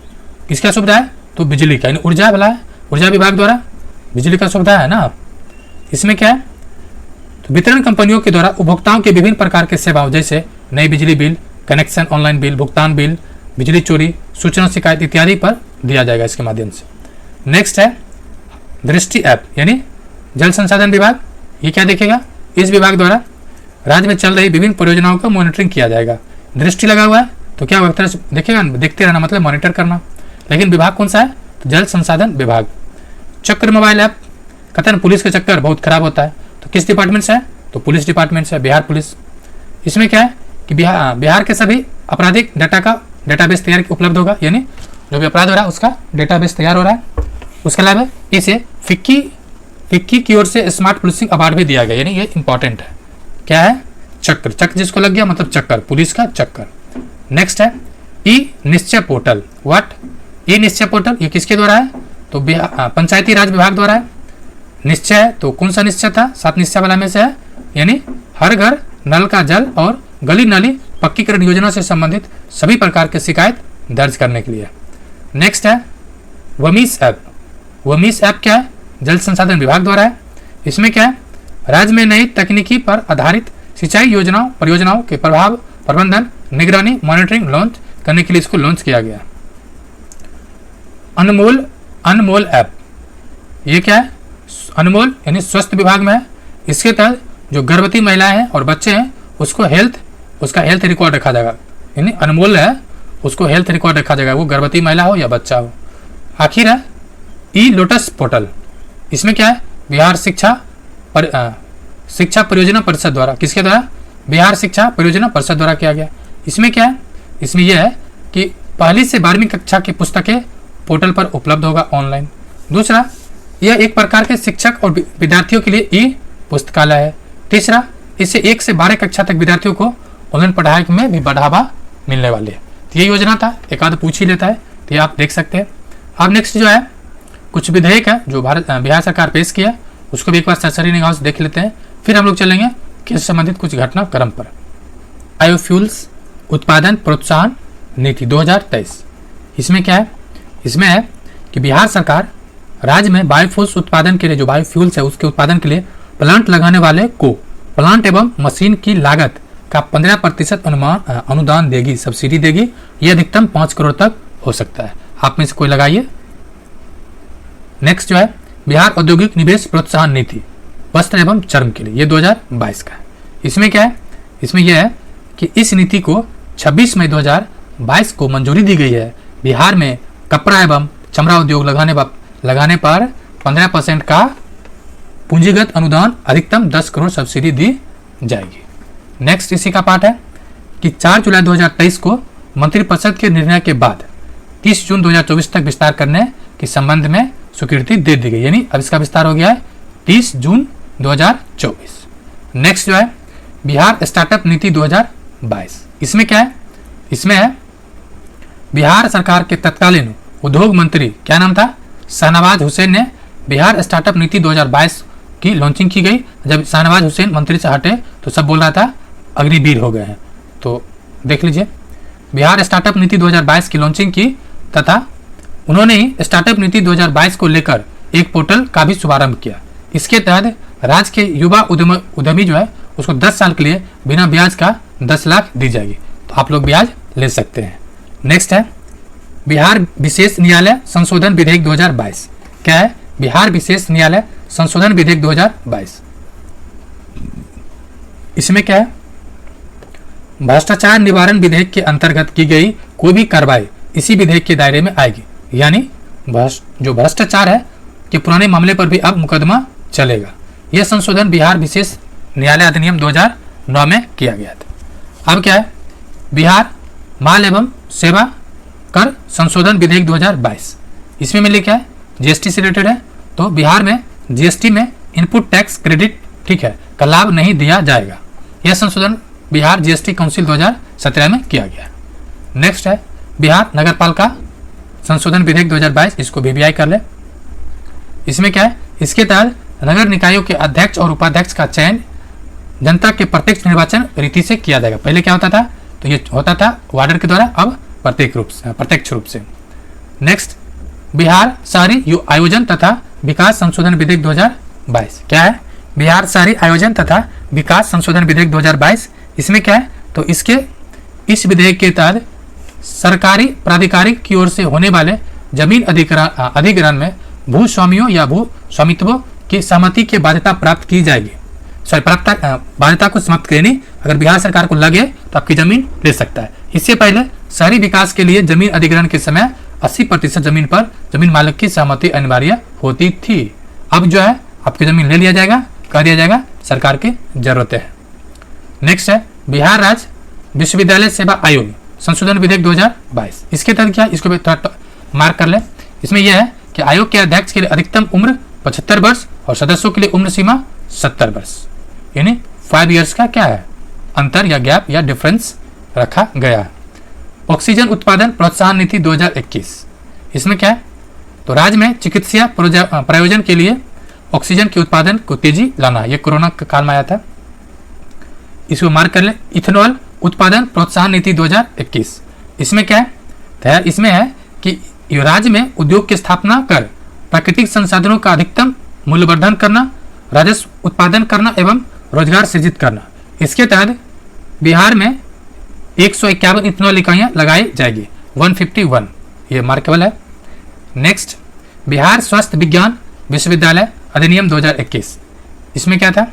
किसका सुविधा है? तो बिजली का, यानी ऊर्जा वाला है, ऊर्जा विभाग द्वारा बिजली का सुविधा है ना। इसमें क्या है? तो वितरण कंपनियों के द्वारा उपभोक्ताओं के विभिन्न प्रकार के सेवाओं जैसे नई बिजली बिल, कनेक्शन, ऑनलाइन बिल भुगतान, बिल, बिजली चोरी, सूचना शिकायत इत्यादि पर दिया जाएगा इसके माध्यम से। नेक्स्ट है दृष्टि ऐप, यानी जल संसाधन विभाग। ये क्या देखेगा? इस विभाग द्वारा राज्य में चल रही विभिन्न परियोजनाओं का मॉनिटरिंग किया जाएगा। दृष्टि लगा हुआ है तो क्या एक तरह से देखेगा, देखते रहना मतलब मॉनिटर करना। लेकिन विभाग कौन सा है? तो जल संसाधन विभाग। चक्र मोबाइल ऐप। कहते हैं पुलिस का चक्कर बहुत खराब होता है, तो किस डिपार्टमेंट से है? तो पुलिस डिपार्टमेंट से, बिहार पुलिस। इसमें क्या है कि बिहार के सभी आपराधिक डाटा का डेटाबेस तैयार उपलब्ध होगा, यानी जो भी अपराध हो रहा है उसका डेटाबेस तैयार हो रहा है। उसके अलावा इसे फिक्की की ओर से स्मार्ट पुलिसिंग अवार्ड भी दिया गया, यानी ये इंपॉर्टेंट है। क्या है? चक्र। चक्र जिसको लग गया मतलब चक्कर, पुलिस का चक्कर। नेक्स्ट है ई निश्चय पोर्टल। व्हाट? ई निश्चय पोर्टल ये किसके द्वारा है? तो पंचायती राज विभाग द्वारा है। निश्चय है तो कौन सा निश्चय था? 7 निश्चय वाला में से है, यानी हर घर नल का जल और गली नाली पक्कीकरण योजना से संबंधित सभी प्रकार की शिकायत दर्ज करने के लिए। नेक्स्ट है वमीस ऐप। वमीस ऐप क्या है? जल संसाधन विभाग द्वारा है। इसमें क्या है? राज्य में नई तकनीकी पर आधारित सिंचाई योजनाओं परियोजनाओं के प्रभाव प्रबंधन निगरानी मॉनिटरिंग लॉन्च करने के लिए इसको लॉन्च किया गया। अनमोल ऐप, ये क्या है? अनमोल यानी स्वास्थ्य विभाग में है। इसके तहत जो गर्भवती महिलाएं हैं और बच्चे हैं उसका हेल्थ रिकॉर्ड रखा जाएगा। यानी अनमोल है, उसको हेल्थ रिकॉर्ड रखा जाएगा, वो गर्भवती महिला हो या बच्चा हो। आखिर है ई लोटस पोर्टल। इसमें क्या है? बिहार शिक्षा परियोजना परिषद द्वारा, किसके द्वारा? बिहार शिक्षा परियोजना परिषद द्वारा किया गया। इसमें क्या है? इसमें यह है कि पहली से 12वीं कक्षा की पुस्तकें पोर्टल पर उपलब्ध होगा ऑनलाइन। दूसरा, यह एक प्रकार के शिक्षक और विद्यार्थियों के लिए ई पुस्तकालय है। तीसरा, इससे 1 से 12 कक्षा तक विद्यार्थियों को ऑनलाइन पढ़ाई में भी बढ़ावा मिलने वाली है। तो ये योजना था, एक आध पूछ ही लेता है, तो ये आप देख सकते हैं। अब नेक्स्ट जो है कुछ विधेयक है जो बिहार सरकार पेश किया, उसको भी एक बार सरसरी निगाह से देख लेते हैं, फिर हम लोग चलेंगे किस संबंधित कुछ घटनाक्रम पर। बायोफ्यूल्स उत्पादन प्रोत्साहन नीति 2023। इसमें क्या है? इसमें है कि बिहार सरकार राज्य में बायोफ्यूल्स उत्पादन के लिए, जो बायोफ्यूल्स है उसके उत्पादन के लिए प्लांट लगाने वाले को प्लांट एवं मशीन की लागत का 15% अनुदान देगी, सब्सिडी देगी। यह अधिकतम 5 करोड़ तक हो सकता है। आप में से कोई लगाइए। नेक्स्ट जो है बिहार औद्योगिक निवेश प्रोत्साहन नीति वस्त्र एवं चर्म के लिए, ये 2022 का है। इसमें क्या है? इसमें यह है कि इस नीति को 26 मई 2022 को मंजूरी दी गई है। बिहार में कपड़ा एवं चमड़ा उद्योग लगाने पर 15% का पूंजीगत अनुदान, अधिकतम 10 करोड़ सब्सिडी दी जाएगी। नेक्स्ट इसी का पार्ट है कि 4 जुलाई 2023 को मंत्रिपरिषद के निर्णय के बाद 30 जून 2024 तक विस्तार करने के संबंध में स्वीकृति दे दी गई। यानी अब इसका विस्तार हो गया है 30 जून 2024। नेक्स्ट जो है बिहार स्टार्टअप नीति 2022। इसमें क्या है? इसमें है बिहार सरकार के तत्कालीन उद्योग मंत्री, क्या नाम था? शाहनवाज हुसैन ने बिहार स्टार्टअप नीति 2022 की लॉन्चिंग की गई। जब शाहनवाज हुसैन मंत्री से हटे तो सब बोल रहा था अग्निवीर हो गए हैं। तो देख लीजिए, बिहार स्टार्टअप नीति 2022 की लॉन्चिंग की तथा उन्होंने ही स्टार्टअप नीति 2022 को लेकर एक पोर्टल का भी शुभारंभ किया। इसके तहत राज्य के युवा उद्यमी जो है उसको 10 साल के लिए बिना ब्याज का 10 लाख दी जाएगी। तो आप लोग ब्याज ले सकते हैं। नेक्स्ट है बिहार विशेष न्यायालय संशोधन विधेयक 2022। क्या है? बिहार विशेष न्यायालय संशोधन विधेयक 2022। इसमें क्या है? भ्रष्टाचार निवारण विधेयक के अंतर्गत की गई कोई भी कार्रवाई इसी विधेयक के दायरे में आएगी। यानी जो भ्रष्टाचार है के पुराने मामले पर भी अब मुकदमा चलेगा। यह संशोधन बिहार विशेष न्यायालय अधिनियम 2009 में किया गया था। अब क्या है? बिहार माल एवं सेवा कर संशोधन विधेयक 2022। इसमें मिले क्या है? जीएसटी से रिलेटेड है। तो बिहार में जीएसटी में इनपुट टैक्स क्रेडिट, ठीक है, का लाभ नहीं दिया जाएगा। यह संशोधन बिहार जीएसटी काउंसिल 2017 में किया गया। नेक्स्ट है बिहार नगरपालिका संशोधन विधेयक 2022। इसको बीबीआई कर ले। इसमें क्या है? इसके तहत नगर निकायों के अध्यक्ष और उपाध्यक्ष का चयन जनता के प्रत्यक्ष निर्वाचन रीति से किया जाएगा। पहले क्या होता था? तो ये होता था वार्डर के द्वारा, अब प्रत्यक्ष रूप से। नेक्स्ट बिहार शहरी आयोजन तथा विकास संशोधन विधेयक 2022। क्या है? बिहार शहरी आयोजन तथा विकास संशोधन विधेयक 2022। इसमें क्या है? तो इस विधेयक के तहत सरकारी प्राधिकारिक की ओर से होने वाले जमीन अधिग्रहण में भूस्वामियों या भू स्वामित्वों की सहमति की बाध्यता प्राप्त की जाएगी। बाध्यता को समाप्त करनी, अगर बिहार सरकार को लगे तो आपकी जमीन ले सकता है। इससे पहले शहरी विकास के लिए जमीन अधिग्रहण के समय 80% जमीन पर जमीन मालिक की सहमति अनिवार्य होती थी। अब जो है आपकी जमीन ले लिया जाएगा, कह दिया जाएगा सरकार की जरूरत है। नेक्स्ट है बिहार राज्य विश्वविद्यालय सेवा आयोग संशोधन विधेयक 2022। इसके तहत क्या? इसको भी थोड़ा मार्क कर ले। इसमें यह है कि आयोग के अध्यक्ष के लिए अधिकतम उम्र 75 वर्ष और सदस्यों के लिए उम्र सीमा 70 वर्ष, यानी 5 इयर्स का क्या है? अंतर या गैप या डिफरेंस रखा गया है। ऑक्सीजन उत्पादन प्रोत्साहन नीति 2021। इसमें क्या है? तो राज्य में चिकित्सा प्रयोजन के लिए ऑक्सीजन के उत्पादन को तेजी लाना, यह कोरोना के काल में आया था, इसको मार्क कर ले। इथेनॉल उत्पादन प्रोत्साहन नीति 2021। इसमें क्या है? तो इसमें है कि राज्य में उद्योग की स्थापना कर प्राकृतिक संसाधनों का अधिकतम मूल्यवर्धन करना, राजस्व उत्पादन करना एवं रोजगार सृजित करना। इसके तहत बिहार में 151 इथेनॉल इकाइयाँ लगाई जाएगी, 151, ये मार्केबल है। नेक्स्ट, बिहार स्वास्थ्य विज्ञान विश्वविद्यालय अधिनियम 2021, इसमें क्या था,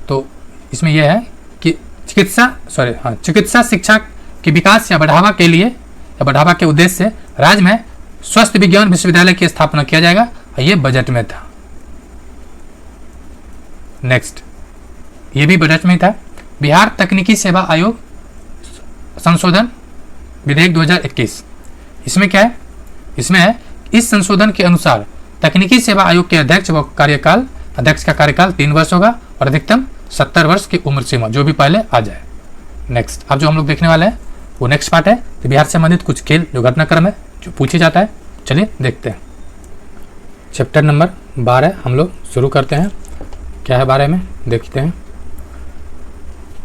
तो इसमें यह है कि चिकित्सा शिक्षा के विकास या बढ़ावा के लिए या बढ़ावा के उद्देश्य से राज्य में स्वास्थ्य विज्ञान विश्वविद्यालय की स्थापना किया जाएगा, और ये बजट में था। नेक्स्ट, ये भी बजट में था। बिहार तकनीकी सेवा आयोग संशोधन विधेयक 2021, इसमें क्या है, इसमें है इस संशोधन के अनुसार तकनीकी सेवा आयोग के अध्यक्ष का कार्यकाल 3 वर्ष होगा और अधिकतम 70 वर्ष की उम्र सीमा, जो भी पहले आ जाए। नेक्स्ट, अब जो हम लोग देखने वाले हैं वो नेक्स्ट पार्ट है, तो बिहार से संबंधित कुछ खेल जो घटनाक्रम है जो पूछे जाता है, चलिए देखते हैं। चैप्टर नंबर 12 हम लोग शुरू करते हैं। क्या है 12 में, देखते हैं।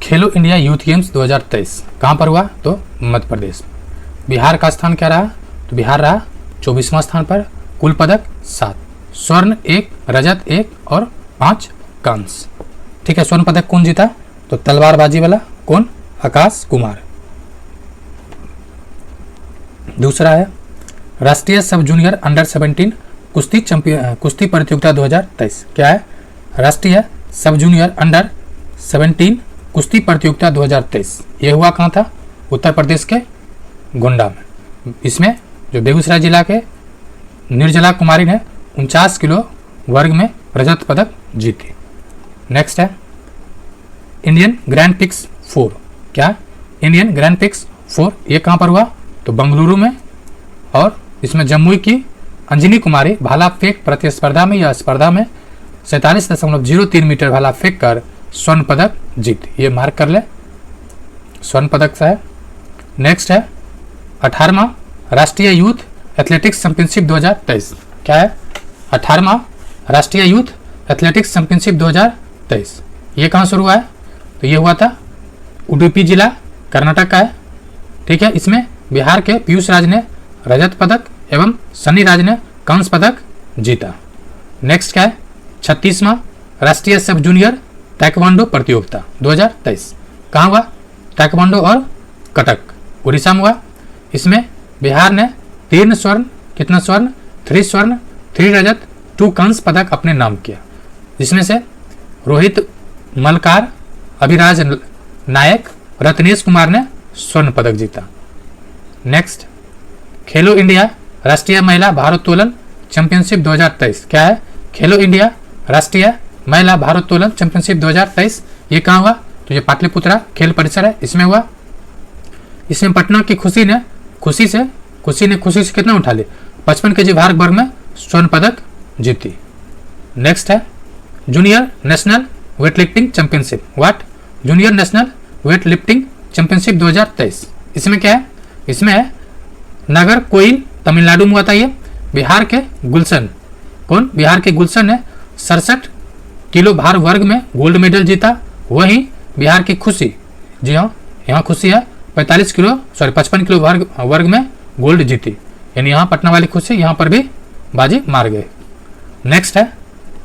खेलो इंडिया यूथ गेम्स 2023 कहाँ पर हुआ, तो मध्य प्रदेश। बिहार का स्थान क्या रहा, तो बिहार रहा 24वां स्थान पर, कुल पदक 7, स्वर्ण 1, रजत 1 और 5 कांस्य। ठीक है, स्वर्ण पदक कौन जीता, तो तलवारबाजी वाला कौन, आकाश कुमार। दूसरा है राष्ट्रीय सब जूनियर अंडर 17 कुश्ती प्रतियोगिता 2023, क्या है, राष्ट्रीय सब जूनियर अंडर 17 कुश्ती प्रतियोगिता 2023, ये हुआ कहाँ था, उत्तर प्रदेश के गोंडा में। इसमें जो बेगूसराय जिला के निर्जला कुमारी ने 49 किलो वर्ग में रजत पदक जीती। नेक्स्ट है इंडियन ग्रैंड पिक्स 4, क्या, इंडियन ग्रैंड पिक्स 4, ये कहाँ पर हुआ, तो बेंगलुरु में, और इसमें जम्मू की अंजनी कुमारी भाला फेंक प्रतिस्पर्धा में या स्पर्धा में 47.03 मीटर भाला फेंक कर स्वर्ण पदक जीती, ये मार्क कर ले, स्वर्ण पदक से है। नेक्स्ट है 18वां राष्ट्रीय यूथ एथलेटिक्स चैंपियनशिप 2023, क्या है, 18वां राष्ट्रीय यूथ एथलेटिक्स चैंपियनशिप 2023, ये कहाँ शुरू हुआ है, तो ये हुआ था उडुपी जिला कर्नाटक का है। ठीक है, इसमें बिहार के पीयूष राज ने रजत पदक एवं सनी राज ने कांस्य पदक जीता। नेक्स्ट क्या है 36वां राष्ट्रीय सब जूनियर ताइक्वांडो प्रतियोगिता 2023, कहाँ हुआ, ताइक्वांडो और कटक उड़ीसा में हुआ। इसमें बिहार ने 3 स्वर्ण, कितना स्वर्ण, 3 स्वर्ण, 3 रजत, 2 कांस्य पदक अपने नाम किया, जिसमें से रोहित मलकार, अभिराज नायक, रत्नेश कुमार ने स्वर्ण पदक जीता। नेक्स्ट, खेलो इंडिया राष्ट्रीय महिला भारोत्तोलन चैंपियनशिप 2023, क्या है, खेलो इंडिया राष्ट्रीय महिला भारोत्तोलन चैंपियनशिप 2023, ये कहाँ हुआ, तो ये पाटलिपुत्रा खेल परिसर है, इसमें हुआ। इसमें पटना की खुशी ने कितना उठा ली, 55 kg भार वर्ग में स्वर्ण पदक जीती। नेक्स्ट है junior national weight lifting championship, junior national weight lifting championship 2023, इसमें क्या है, इसमें है नगर कोइल तमिलनाडु में हुआ था। ये बिहार के गुलशन, कौन, बिहार के गुलशन ने 67 किलो भार वर्ग में गोल्ड मेडल जीता। वहीं बिहार की खुशी, जी हाँ यहाँ खुशी है 55 किलो वर्ग में गोल्ड जीती, यानी यहाँ पटना वाली खुशी यहाँ पर भी बाजी मार गए। नेक्स्ट है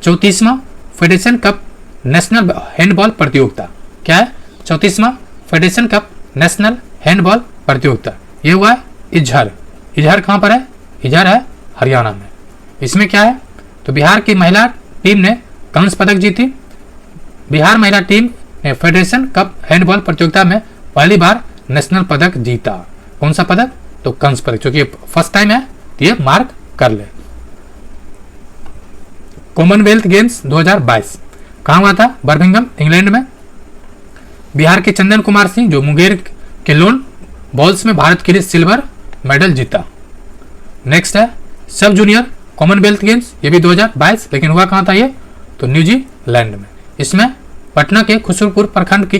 34वां फेडरेशन कप नेशनल हैंडबॉल प्रतियोगिता, क्या है, 34वां फेडरेशन कप नेशनल हैंडबॉल प्रतियोगिता, ये हुआ है इजहर कहाँ पर है, इजहर है हरियाणा में। इसमें क्या है, तो बिहार की महिला टीम ने कांस्य पदक जीती। बिहार महिला टीम ने फेडरेशन कप हैंडबॉल प्रतियोगिता में पहली बार नेशनल पदक जीता। कौन सा पदक, तो कांस्य पदक, क्योंकि फर्स्ट टाइम है, तो ये मार्क कर ले। कॉमनवेल्थ गेम्स 2022 कहाँ हुआ था, बर्मिंघम इंग्लैंड में। बिहार के चंदन कुमार सिंह जो मुंगेर के लोन बॉल्स में भारत के लिए सिल्वर मेडल जीता। नेक्स्ट है सब जूनियर कॉमनवेल्थ गेम्स, ये भी 2022, लेकिन हुआ कहाँ था ये, तो न्यूजीलैंड में। इसमें पटना के खुसरूपुर प्रखंड की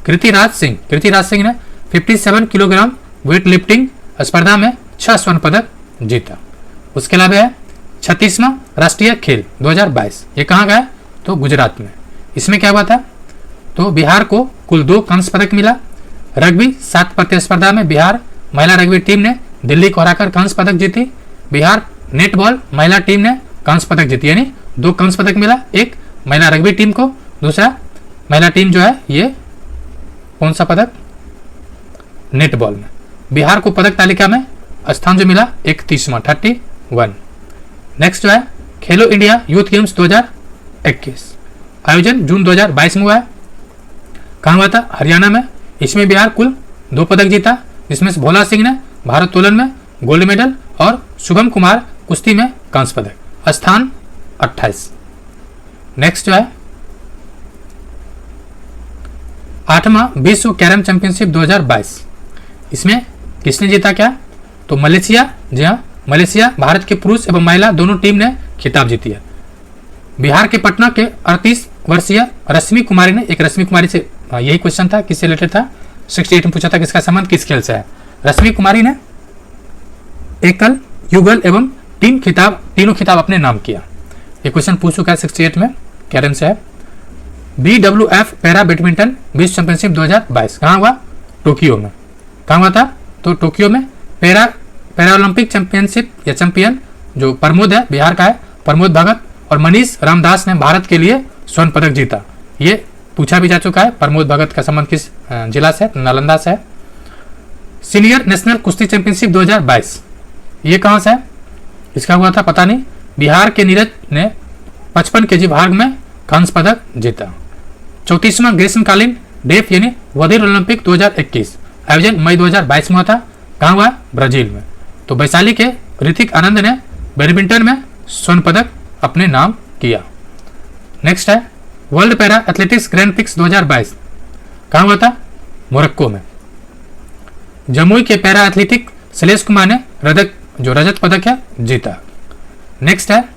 कृतिराज सिंह ने 57 किलोग्राम वेट लिफ्टिंग स्पर्धा में 6 स्वर्ण पदक जीता। उसके अलावा है 36वां राष्ट्रीय खेल 2022, ये कहाँ गया, तो गुजरात में। इसमें क्या हुआ था, तो बिहार को कुल 2 कांस्य पदक मिला। रग्बी 7 प्रतिस्पर्धा में बिहार महिला रग्बी टीम ने दिल्ली को हराकर कांस्य पदक जीती। बिहार नेटबॉल महिला टीम ने कांस्य पदक जीती, यानी 2 कांस्य पदक मिला, एक महिला रग्बी टीम को, दूसरा महिला टीम जो है ये कौन सा पदक, नेटबॉल में। बिहार को पदक तालिका में स्थान जो मिला 31वां 31। नेक्स्ट जो है खेलो इंडिया यूथ गेम्स 2021, आयोजन जून 2022 में हुआ है। कहाँ हुआ था? हरियाणा में। इसमें बिहार कुल 2 पदक जीता, जिसमें से भोला सिंह ने भारोत्तोलन में गोल्ड मेडल और शुभम कुमार कुश्ती में कांस्य पदक, स्थान 28। नेक्स्ट जो है 8वां विश्व कैरम चैंपियनशिप 2022, इसमें किसने जीता क्या? तो मलेशिया। जी हाँ, मलेशिया। भारत के पुरुष एवं महिला दोनों टीम ने खिताब जीती है। बिहार के पटना के 38 वर्षीय रश्मि कुमारी ने, एक रश्मि कुमारी से यही क्वेश्चन था, किससे रिलेटेड था? 68 में पूछा था किसका संबंध किस खेल से है। रश्मि कुमारी ने एकल, युगल एवं तीनों खिताब अपने नाम किया। ये क्वेश्चन पूछ चुका है 68 में, कैरम से है। BWF पैरा बैडमिंटन विश्व चैंपियनशिप 2022 कहाँ हुआ? टोक्यो में। कहाँ हुआ था? तो टोक्यो में। पैरा ओलंपिक चैंपियनशिप या चैंपियन जो प्रमोद है, बिहार का है, प्रमोद भगत और मनीष रामदास ने भारत के लिए स्वर्ण पदक जीता। ये पूछा भी जा चुका है। प्रमोद भगत का संबंध किस जिला से? नालंदा से है। सीनियर नेशनल कुश्ती चैंपियनशिप 2022 ये कहाँ से है? इसका हुआ था पता नहीं। बिहार के नीरज ने 55 kg भाग में कांस्य पदक जीता। 34वां ग्रीष्मकालीन डेफ यानी वधीर ओलंपिक 2021, आयोजन मई 2022 में हुआ था। कहाँ हुआ? ब्राजील में। तो वैशाली के ऋतिक आनंद ने बैडमिंटन में स्वर्ण पदक अपने नाम किया। नेक्स्ट है world para athletics grand prix 2022 कहाँ हुआ था? मोरक्को में। जमुई के पैरा एथलेटिक शैलेश कुमार ने रजत पदक है जीता। नेक्स्ट है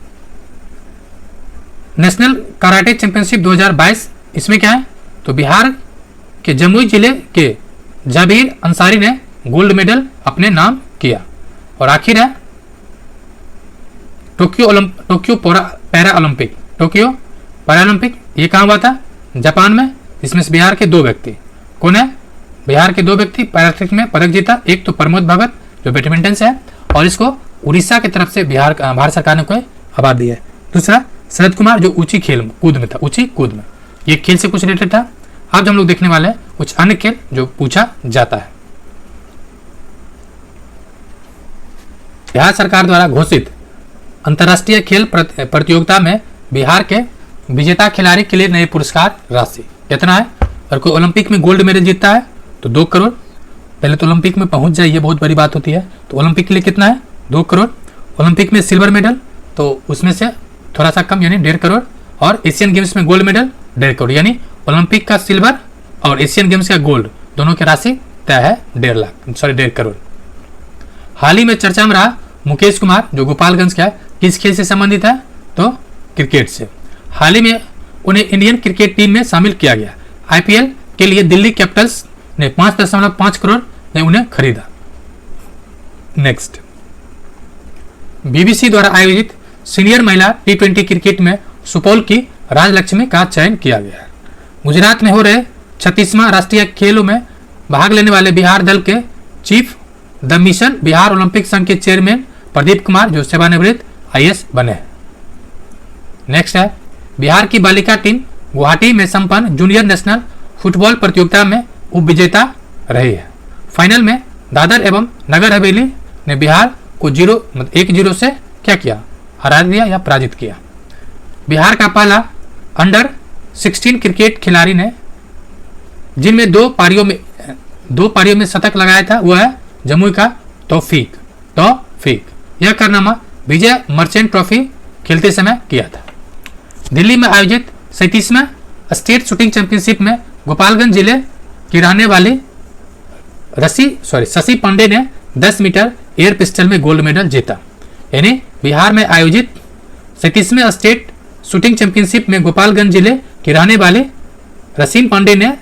नेशनल कराटे चैंपियनशिप 2022, इसमें क्या है? तो बिहार के जमुई जिले के जाबीर अंसारी ने गोल्ड मेडल अपने नाम किया। और आखिर है टोक्यो पैरा ओलंपिक, ये कहाँ हुआ था? जापान में। इसमें से बिहार के 2 व्यक्ति कौन है? बिहार के 2 व्यक्ति पैराथलेटिक्स में पदक जीता। एक तो प्रमोद भगत जो बैडमिंटन से है, और इसको उड़ीसा की तरफ से भारत सरकार ने कोई अवार्ड दिया है। दूसरा शरद कुमार जो ऊंची कूद में था, ऊंची कूद में। ये खेल से कुछ रिलेटेड था। अब हम लोग देखने वाले हैं कुछ अन्य खेल जो पूछा जाता है। बिहार सरकार द्वारा घोषित अंतर्राष्ट्रीय खेल प्रतियोगिता में बिहार के विजेता खिलाड़ी के लिए नए पुरस्कार राशि कितना है? और कोई ओलंपिक में गोल्ड मेडल जीतता है तो 2 करोड़। पहले तो ओलंपिक में पहुंच जाए, ये बहुत बड़ी बात होती है। तो ओलंपिक के लिए कितना है? 2 करोड़। ओलंपिक में सिल्वर मेडल तो उसमें से थोड़ा सा कम यानी 1.5 करोड़। और एशियन गेम्स में गोल्ड मेडल 1.5 करोड़, यानी ओलंपिक का सिल्वर और एशियन गेम्स का गोल्ड दोनों की राशि तय है 1.5 करोड़। हाल ही में चर्चा में रहा मुकेश कुमार जो गोपालगंज का है, किस खेल से संबंधित है? तो क्रिकेट से। हाल ही में उन्हें इंडियन क्रिकेट टीम में शामिल किया गया। IPL के लिए दिल्ली कैपिटल्स ने 5.5 करोड़ ने उन्हें खरीदा। नेक्स्ट BBC द्वारा आयोजित सीनियर महिला T20 क्रिकेट में सुपौल की राजलक्ष्मी का चयन किया गया है। गुजरात में हो रहे 36वां राष्ट्रीय खेलों में भाग लेने वाले बिहार दल के chief the mission Bihar Olympic संघ के चेयरमैन प्रदीप कुमार जो सेवानिवृत्त IAS बने हैं। नेक्स्ट है बिहार की बालिका टीम गुवाहाटी में संपन्न जूनियर नेशनल फुटबॉल प्रतियोगिता में उप विजेता रही है। फाइनल में दादर एवं नगर हवेली ने बिहार को 1-0 से क्या किया? हरा दिया या पराजित किया। बिहार का पहला अंडर 16 क्रिकेट खिलाड़ी ने जिनमें 2 पारियों में शतक लगाया था वो है जमुई का तौफीक। यह कारनामा विजय मर्चेंट ट्रॉफी खेलते समय किया था। दिल्ली में आयोजित 37वां स्टेट शूटिंग चैंपियनशिप में गोपालगंज जिले की रहने वाली शशि पांडे ने 10 मीटर एयर पिस्टल में गोल्ड मेडल जीता। यानी बिहार में आयोजित 37वें स्टेट शूटिंग चैंपियनशिप में गोपालगंज जिले की रहने वाले रसीन पांडे ने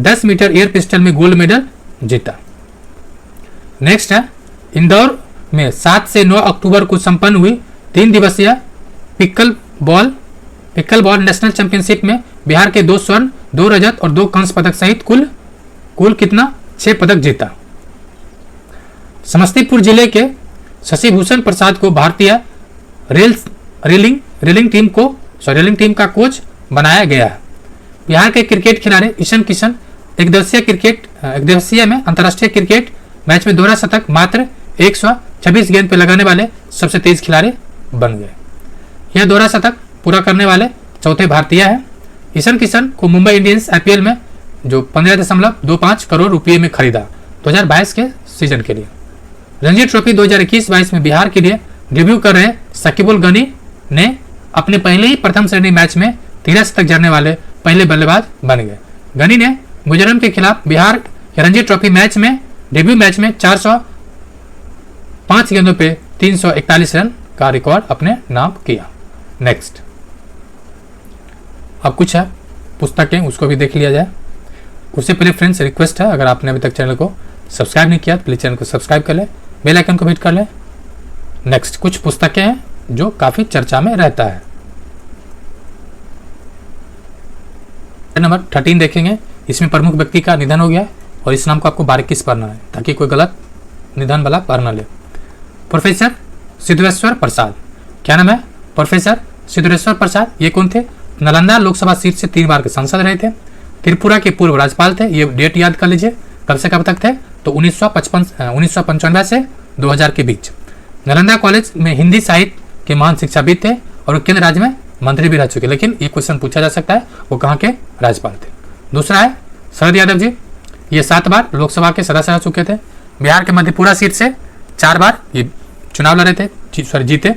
10 मीटर एयर पिस्टल में गोल्ड मेडल जीता। नेक्स्ट है इंदौर में 7 से 9 अक्टूबर को संपन्न हुई 3 दिवसीय पिकल बॉल नेशनल चैंपियनशिप में बिहार के 2 स्वर्ण, 2 रजत और 2 कांस्य पदक सहित कुल कितना 6 पदक जीता। समस्तीपुर जिले के शशिभूषण प्रसाद को भारतीय रेलिंग टीम का कोच बनाया गया है। बिहार के क्रिकेट खिलाड़ी ईशन किशन एक दिवसीय में अंतर्राष्ट्रीय क्रिकेट मैच में दोहरा शतक मात्र 126 गेंद पे लगाने वाले सबसे तेज खिलाड़ी बन गए। यह दोहरा शतक पूरा करने वाले चौथे भारतीय हैं। ईशान किशन को मुंबई इंडियंस आईपीएल में जो 15.25 करोड़ रुपए में खरीदा 2022 के सीजन के लिए। रणजी ट्रॉफी 2021-22 में बिहार के लिए डेब्यू कर रहे शकीबुल गनी ने अपने पहले ही प्रथम श्रेणी मैच में 13 शतक जड़ने वाले पहले बल्लेबाज बन गए। गनी ने मिजोरम के खिलाफ बिहार के रणजी ट्रॉफी मैच में डेब्यू मैच में 405 गेंदों पे 341 रन का रिकॉर्ड अपने नाम किया। नेक्स्ट, अब कुछ है पुस्तकें, उसको भी देख लिया जाए। उससे पहले फ्रेंड्स रिक्वेस्ट है, अगर आपने अभी तक चैनल को सब्सक्राइब नहीं किया तो प्लीज चैनल को सब्सक्राइब कर ले, बेल आइकन को भी हिट कर ले। नेक्स्ट, कुछ पुस्तकें हैं जो काफी चर्चा में रहता है। नंबर 13 देखेंगे। इसमें प्रमुख व्यक्ति का निधन हो गया और इस नाम को आपको बारीकी से पढ़ना है ताकि कोई गलत निधन वाला पढ़ न ले। प्रोफेसर सिद्धेश्वर प्रसाद, क्या नाम है? प्रोफेसर सिद्धेश्वर प्रसाद। ये कौन थे? नालंदा लोकसभा सीट से 3 बार के सांसद रहे थे। त्रिपुरा के पूर्व राज्यपाल थे। ये डेट याद कर लीजिए, कब से कब तक थे तो 1995 से 2000 के बीच। नालंदा कॉलेज में हिंदी साहित्य के महान शिक्षाविद थे और केंद्र राज्य में मंत्री भी रह चुके। लेकिन ये क्वेश्चन पूछा जा सकता है वो कहाँ के राज्यपाल थे। दूसरा है शरद यादव जी, ये 7 बार लोकसभा के सदस्य रह चुके थे। बिहार के मधेपुरा सीट से 4 बार ये चुनाव लड़े थे, जीते।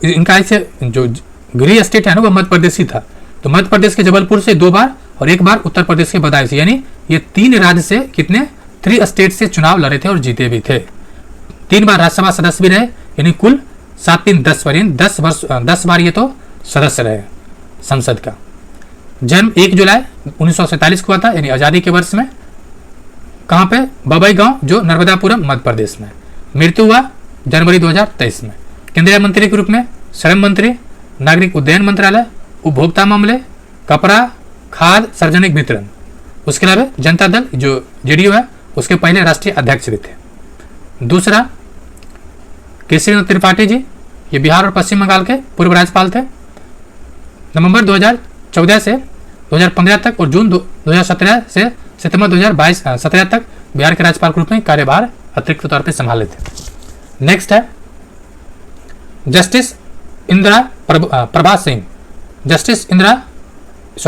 इनका ऐसे जो गृह स्टेट है ना वो मध्य प्रदेश ही था, तो मध्य प्रदेश के जबलपुर से 2 बार और 1 बार उत्तर प्रदेश के बदायूं से, यानी ये 3 राज्य से कितने 3 स्टेट से चुनाव लड़े थे और जीते भी थे। 3 बार राज्यसभा सदस्य भी रहे, यानी कुल 7-3-10 बार, यानी 10 बार ये तो सदस्य रहे संसद का। जन्म 1 जुलाई 1947 को हुआ था, यानी आज़ादी के वर्ष में। कहाँ पे? बबई गांव, जो नर्मदापुरम मध्य प्रदेश में। मृत्यु हुआ जनवरी 2023 में। केंद्रीय मंत्री के रूप में श्रम मंत्री, नागरिक उड्डयन मंत्रालय, उपभोक्ता मामले, कपड़ा, खाद्य, सार्वजनिक वितरण। उसके अलावा जनता दल जो जेडीयू है उसके पहले राष्ट्रीय अध्यक्ष भी थे। दूसरा केशरीनाथ त्रिपाठी जी, ये बिहार और पश्चिम बंगाल के पूर्व राज्यपाल थे। नवंबर 2014 से 2015 तक और जून 2017 से सितंबर 2017 तक बिहार के राज्यपाल के रूप में कार्यभार अतिरिक्त तौर पर संभाले थे। नेक्स्ट है जस्टिस इंदिरा प्रभा सिंह। जस्टिस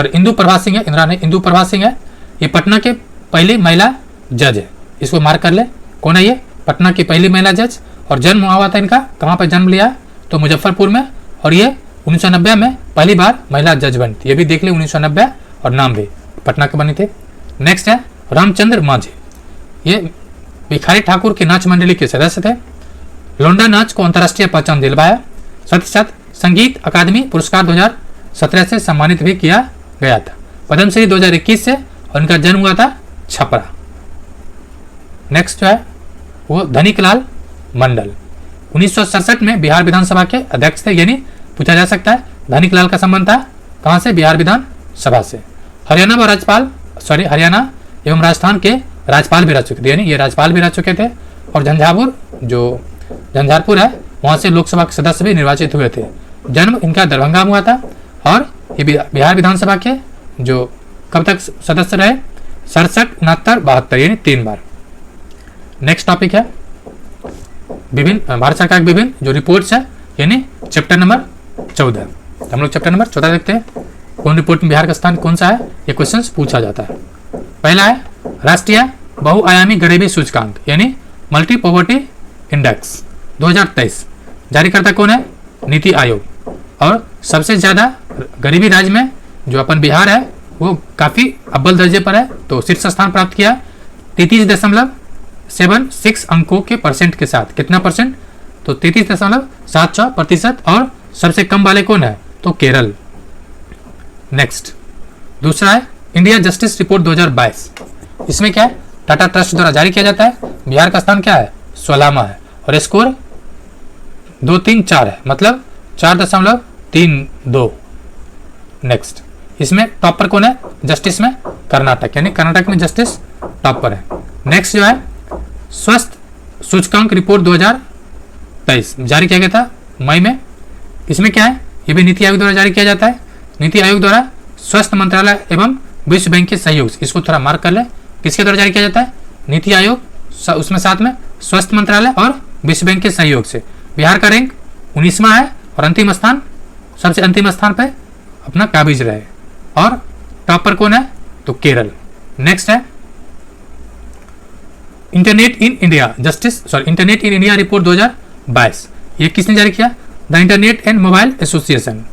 इंदु प्रभा सिंह है, इंदिरा नहीं, इंदु प्रभा सिंह है। ये पटना के पहली महिला जज है, इसको मार्क कर ले। कौन है ये? पटना की पहली महिला जज। और जन्म हुआ था इनका, कहाँ पर जन्म लिया तो मुजफ्फरपुर में। और ये 1990 में पहली बार महिला जज बनी थी, ये भी देख ले 1990, और नाम भी पटना के बने थे। नेक्स्ट है रामचंद्र मांझी, ये भिखारी ठाकुर के नाच मंडली के सदस्य थे। लोंडा नाच को अंतर्राष्ट्रीय पहचान दिलवाया। साथ ही साथ संगीत अकादमी पुरस्कार 2017 से सम्मानित भी किया गया था। पद्मश्री 2021 से, और इनका जन्म हुआ था छपरा। नेक्स्ट जो है वो धनिकलाल मंडल, 1967 में बिहार विधानसभा के अध्यक्ष थे। यानी पूछा जा सकता है धनिकलाल का संबंध था कहां से? बिहार विधानसभा से। हरियाणा एवं राजस्थान के राज्यपाल भी रह चुके थे, यानी ये राज्यपाल भी रह चुके थे। और झंझारपुर है वहां से लोकसभा के सदस्य भी निर्वाचित हुए थे। जन्म इनका दरभंगा में हुआ था और ये बिहार विधानसभा के जो कब तक सदस्य रहे? 67, 69, 72, यानी 3 बार। नेक्स्ट टॉपिक है विभिन्न भारत सरकार के विभिन्न जो रिपोर्ट्स है, यानी चैप्टर नंबर 14। हम लोग चैप्टर नंबर 14 देखते हैं। कौन रिपोर्ट में बिहार का स्थान कौन सा है, ये क्वेश्चन पूछा जाता है। पहला है राष्ट्रीय बहुआयामी गरीबी सूचकांक, यानी मल्टी पॉवर्टी इंडेक्स 2023। जारीकर्ता कौन है? नीति आयोग। और सबसे ज्यादा गरीबी राज्य में जो अपन बिहार है वो काफी अव्वल दर्जे पर है, तो शीर्ष स्थान प्राप्त किया 33.76 अंकों के परसेंट के साथ। कितना परसेंट? तो 33.76%। और सबसे कम वाले कौन है? तो केरल। नेक्स्ट दूसरा है इंडिया जस्टिस रिपोर्ट 2022। इसमें क्या है? टाटा ट्रस्ट द्वारा जारी किया जाता है। बिहार का स्थान क्या है? 16वां है और स्कोर 234 है, मतलब 4.32। नेक्स्ट इसमें टॉपर कौन है जस्टिस में? कर्नाटक, यानी कर्नाटक में जस्टिस टॉपर है। नेक्स्ट जो है स्वस्थ सूचकांक रिपोर्ट 2023 जारी किया गया था मई में। इसमें क्या है? ये भी नीति आयोग द्वारा जारी किया जाता है। नीति आयोग द्वारा स्वास्थ्य मंत्रालय एवं विश्व बैंक के सहयोग से, इसको थोड़ा मार्क कर ले, किसके द्वारा जारी किया जाता है? नीति आयोग, उसमें साथ में स्वास्थ्य मंत्रालय और विश्व बैंक के सहयोग से। बिहार का रैंक 19वां है और अंतिम स्थान, सबसे अंतिम स्थान पे अपना काबिज रहे। और टॉपर कौन है? तो केरल। नेक्स्ट है इंटरनेट इन इंडिया रिपोर्ट 2022। ये किसने जारी किया? The internet and mobile association.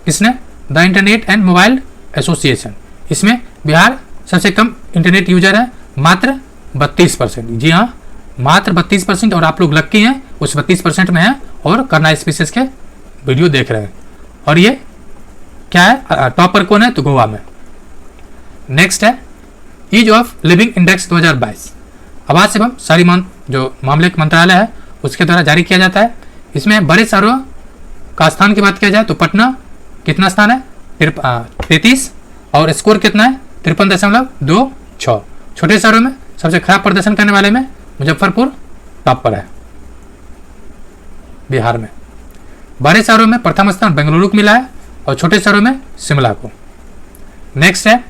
किसने? The internet and mobile association. इसमें बिहार सबसे कम इंटरनेट यूजर है, मात्र 32%। जी हाँ, मात्र 32%। और आप लोग लक्की हैं, उस 32% में हैं और करना स्पीसीज के वीडियो देख रहे हैं। और ये क्या है? टॉपर कौन है? तो गोवा में। नेक्स्ट है ईज ऑफ लिविंग इंडेक्स 2022। आवास एवं शहरी जो मामले का मंत्रालय है उसके द्वारा जारी किया जाता है। इसमें बड़े शहरों का स्थान की बात किया जाए तो पटना कितना स्थान है? 33। और स्कोर कितना है? 53.26। छोटे शहरों में सबसे खराब प्रदर्शन करने वाले में मुजफ्फरपुर टॉप पर है बिहार में। बड़े शहरों में प्रथम स्थान बेंगलुरु को मिला है और छोटे शहरों में शिमला को। नेक्स्ट है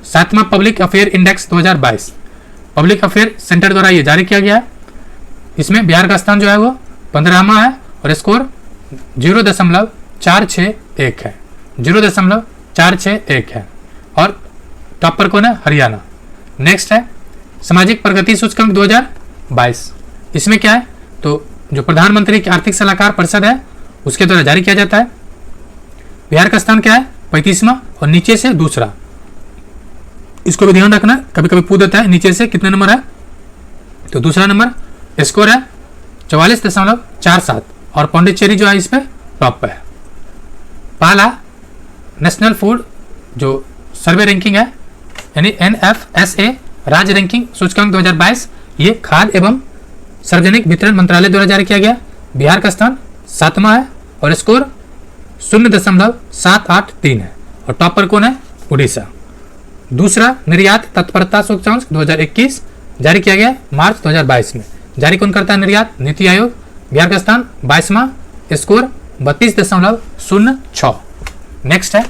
7वां public affair index 2022। Public affair centre द्वारा ये जारी किया गया है। इसमें बिहार का स्थान जो है वो 15वां है और स्कोर 0.461 है। 0.461 है। और टॉपर कौन है? हरियाणा। नेक्स्ट है सामाजिक प्रगति सूचकांक 2022। इसमें क्या है? तो जो प्रधानमंत्री की आर्थिक सलाहकार परिषद है उसके द्वारा जारी किया जाता है। बिहार का स्थान क्या है? 35वां और नीचे से दूसरा। इसको भी ध्यान रखना, कभी कभी पूछ देता है नीचे से कितने नंबर है, तो दूसरा नंबर। स्कोर है 44.47 और पांडिचेरी जो है इस पे टॉप पे है। पहला नेशनल फूड जो सर्वे रैंकिंग है यानी NFSA राज्य रैंकिंग सूचकांक 2022, ये खाद्य एवं सार्वजनिक वितरण मंत्रालय द्वारा जारी किया गया। बिहार का स्थान 7वां है और स्कोर 0.783 है और टॉपर कौन है? उड़ीसा। दूसरा निर्यात तत्परता सूचकांक 2021 जारी किया गया मार्च 2022 में। जारी कौन करता है? निर्यात, नीति आयोग। बिहार का स्थान 22वां, स्कोर 32.06। नेक्स्ट है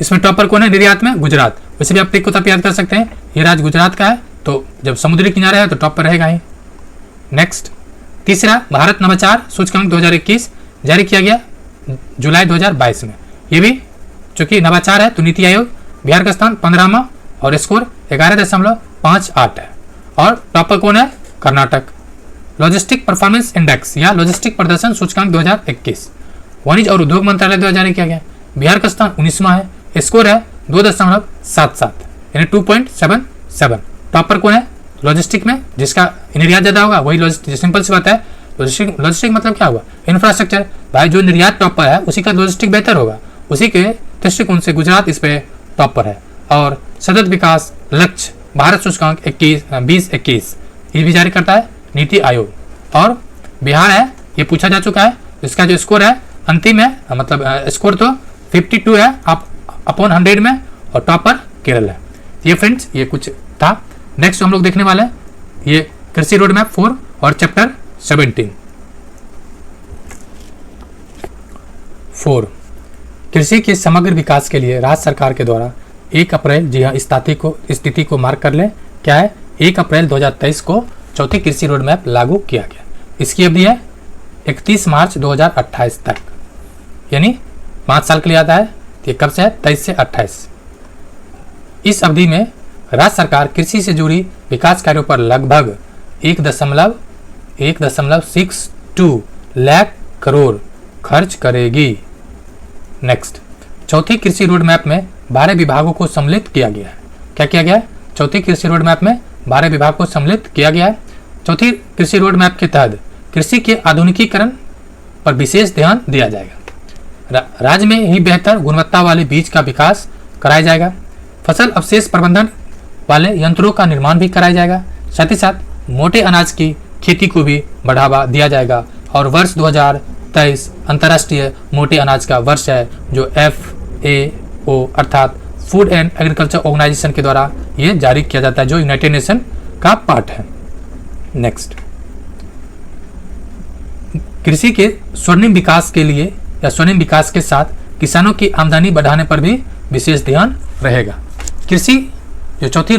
इसमें टॉपर कौन है? निर्यात में गुजरात। वैसे भी आप ट्रिक को तब याद कर सकते हैं, ये राज्य गुजरात का है तो जब समुद्री किनारा है तो टॉप पर रहेगा ही। नेक्स्ट तीसरा भारत नवाचार सूचकांक 2021 जारी किया गया जुलाई 2022 में। ये भी चूंकि नवाचार है तो नीति आयोग। बिहार का स्थान 15वां और स्कोर 11.58 है और टॉपर कौन है? कर्नाटक। लॉजिस्टिक परफॉर्मेंस इंडेक्स या लॉजिस्टिक प्रदर्शन सूचकांक 2021 वाणिज्य और उद्योग मंत्रालय द्वारा जारी किया गया। बिहार का स्थान 19वां है, स्कोर है 2.77 यानी 2.77। टॉपर कौन है? लॉजिस्टिक में जिसका निर्यात ज्यादा होगा वही लॉजिस्टिक। सिंपल सी बात है, लॉजिस्टिक मतलब क्या हुआ? इंफ्रास्ट्रक्चर। भाई जो निर्यात टॉपर है उसी का लॉजिस्टिक बेहतर होगा, उसी के दृष्टिकोण से गुजरात इस पे टॉपर है। और सतत विकास लक्ष्य भारत सूचकांक 2021 ये भी जारी करता है नीति आयोग। और बिहार है, ये पूछा जा चुका है, इसका जो स्कोर है अंतिम है, मतलब स्कोर तो 52 है अपॉन 100 में और टॉपर केरल है। ये फ्रेंड्स ये कुछ था। नेक्स्ट हम लोग देखने वाले हैं ये कृषि रोड मैप 4 और चैप्टर 17। 4 कृषि के समग्र विकास के लिए राज्य सरकार के द्वारा 1 अप्रैल, जी हाँ इस तिथि को मार्क कर लें, क्या है 1 अप्रैल 2023 को चौथी कृषि रोड मैप लागू किया गया। इसकी अवधि है 31 मार्च 2028 तक, यानी 5 साल के लिए आता है। ये कब से है? 23 से 28। इस अवधि में राज्य सरकार कृषि से जुड़ी विकास कार्यों पर लगभग 1.62 लाख करोड़ खर्च करेगी। नेक्स्ट चौथी कृषि रोड मैप में 12 विभागों को सम्मिलित किया गया है। क्या किया गया है? चौथी कृषि रोड मैप में 12 विभाग को सम्मिलित किया गया है। चौथी कृषि रोड मैप के तहत कृषि के आधुनिकीकरण पर विशेष ध्यान दिया जाएगा। राज्य में ही बेहतर गुणवत्ता वाले बीज का विकास कराया जाएगा। फसल अवशेष प्रबंधन वाले यंत्रों का निर्माण भी कराया जाएगा। साथ ही साथ मोटे अनाज की खेती को भी बढ़ावा दिया जाएगा। और वर्ष 2023 अंतर्राष्ट्रीय मोटे अनाज का वर्ष है, जो FAO अर्थात फूड एंड एग्रीकल्चर ऑर्गेनाइजेशन के द्वारा ये जारी किया जाता है, जो यूनाइटेड नेशन का पार्ट है। नेक्स्ट कृषि के स्वर्णिम विकास के लिए या स्वर्णिम विकास के साथ किसानों की आमदनी बढ़ाने पर भी विशेष ध्यान रहेगा। कृषि जो चौथी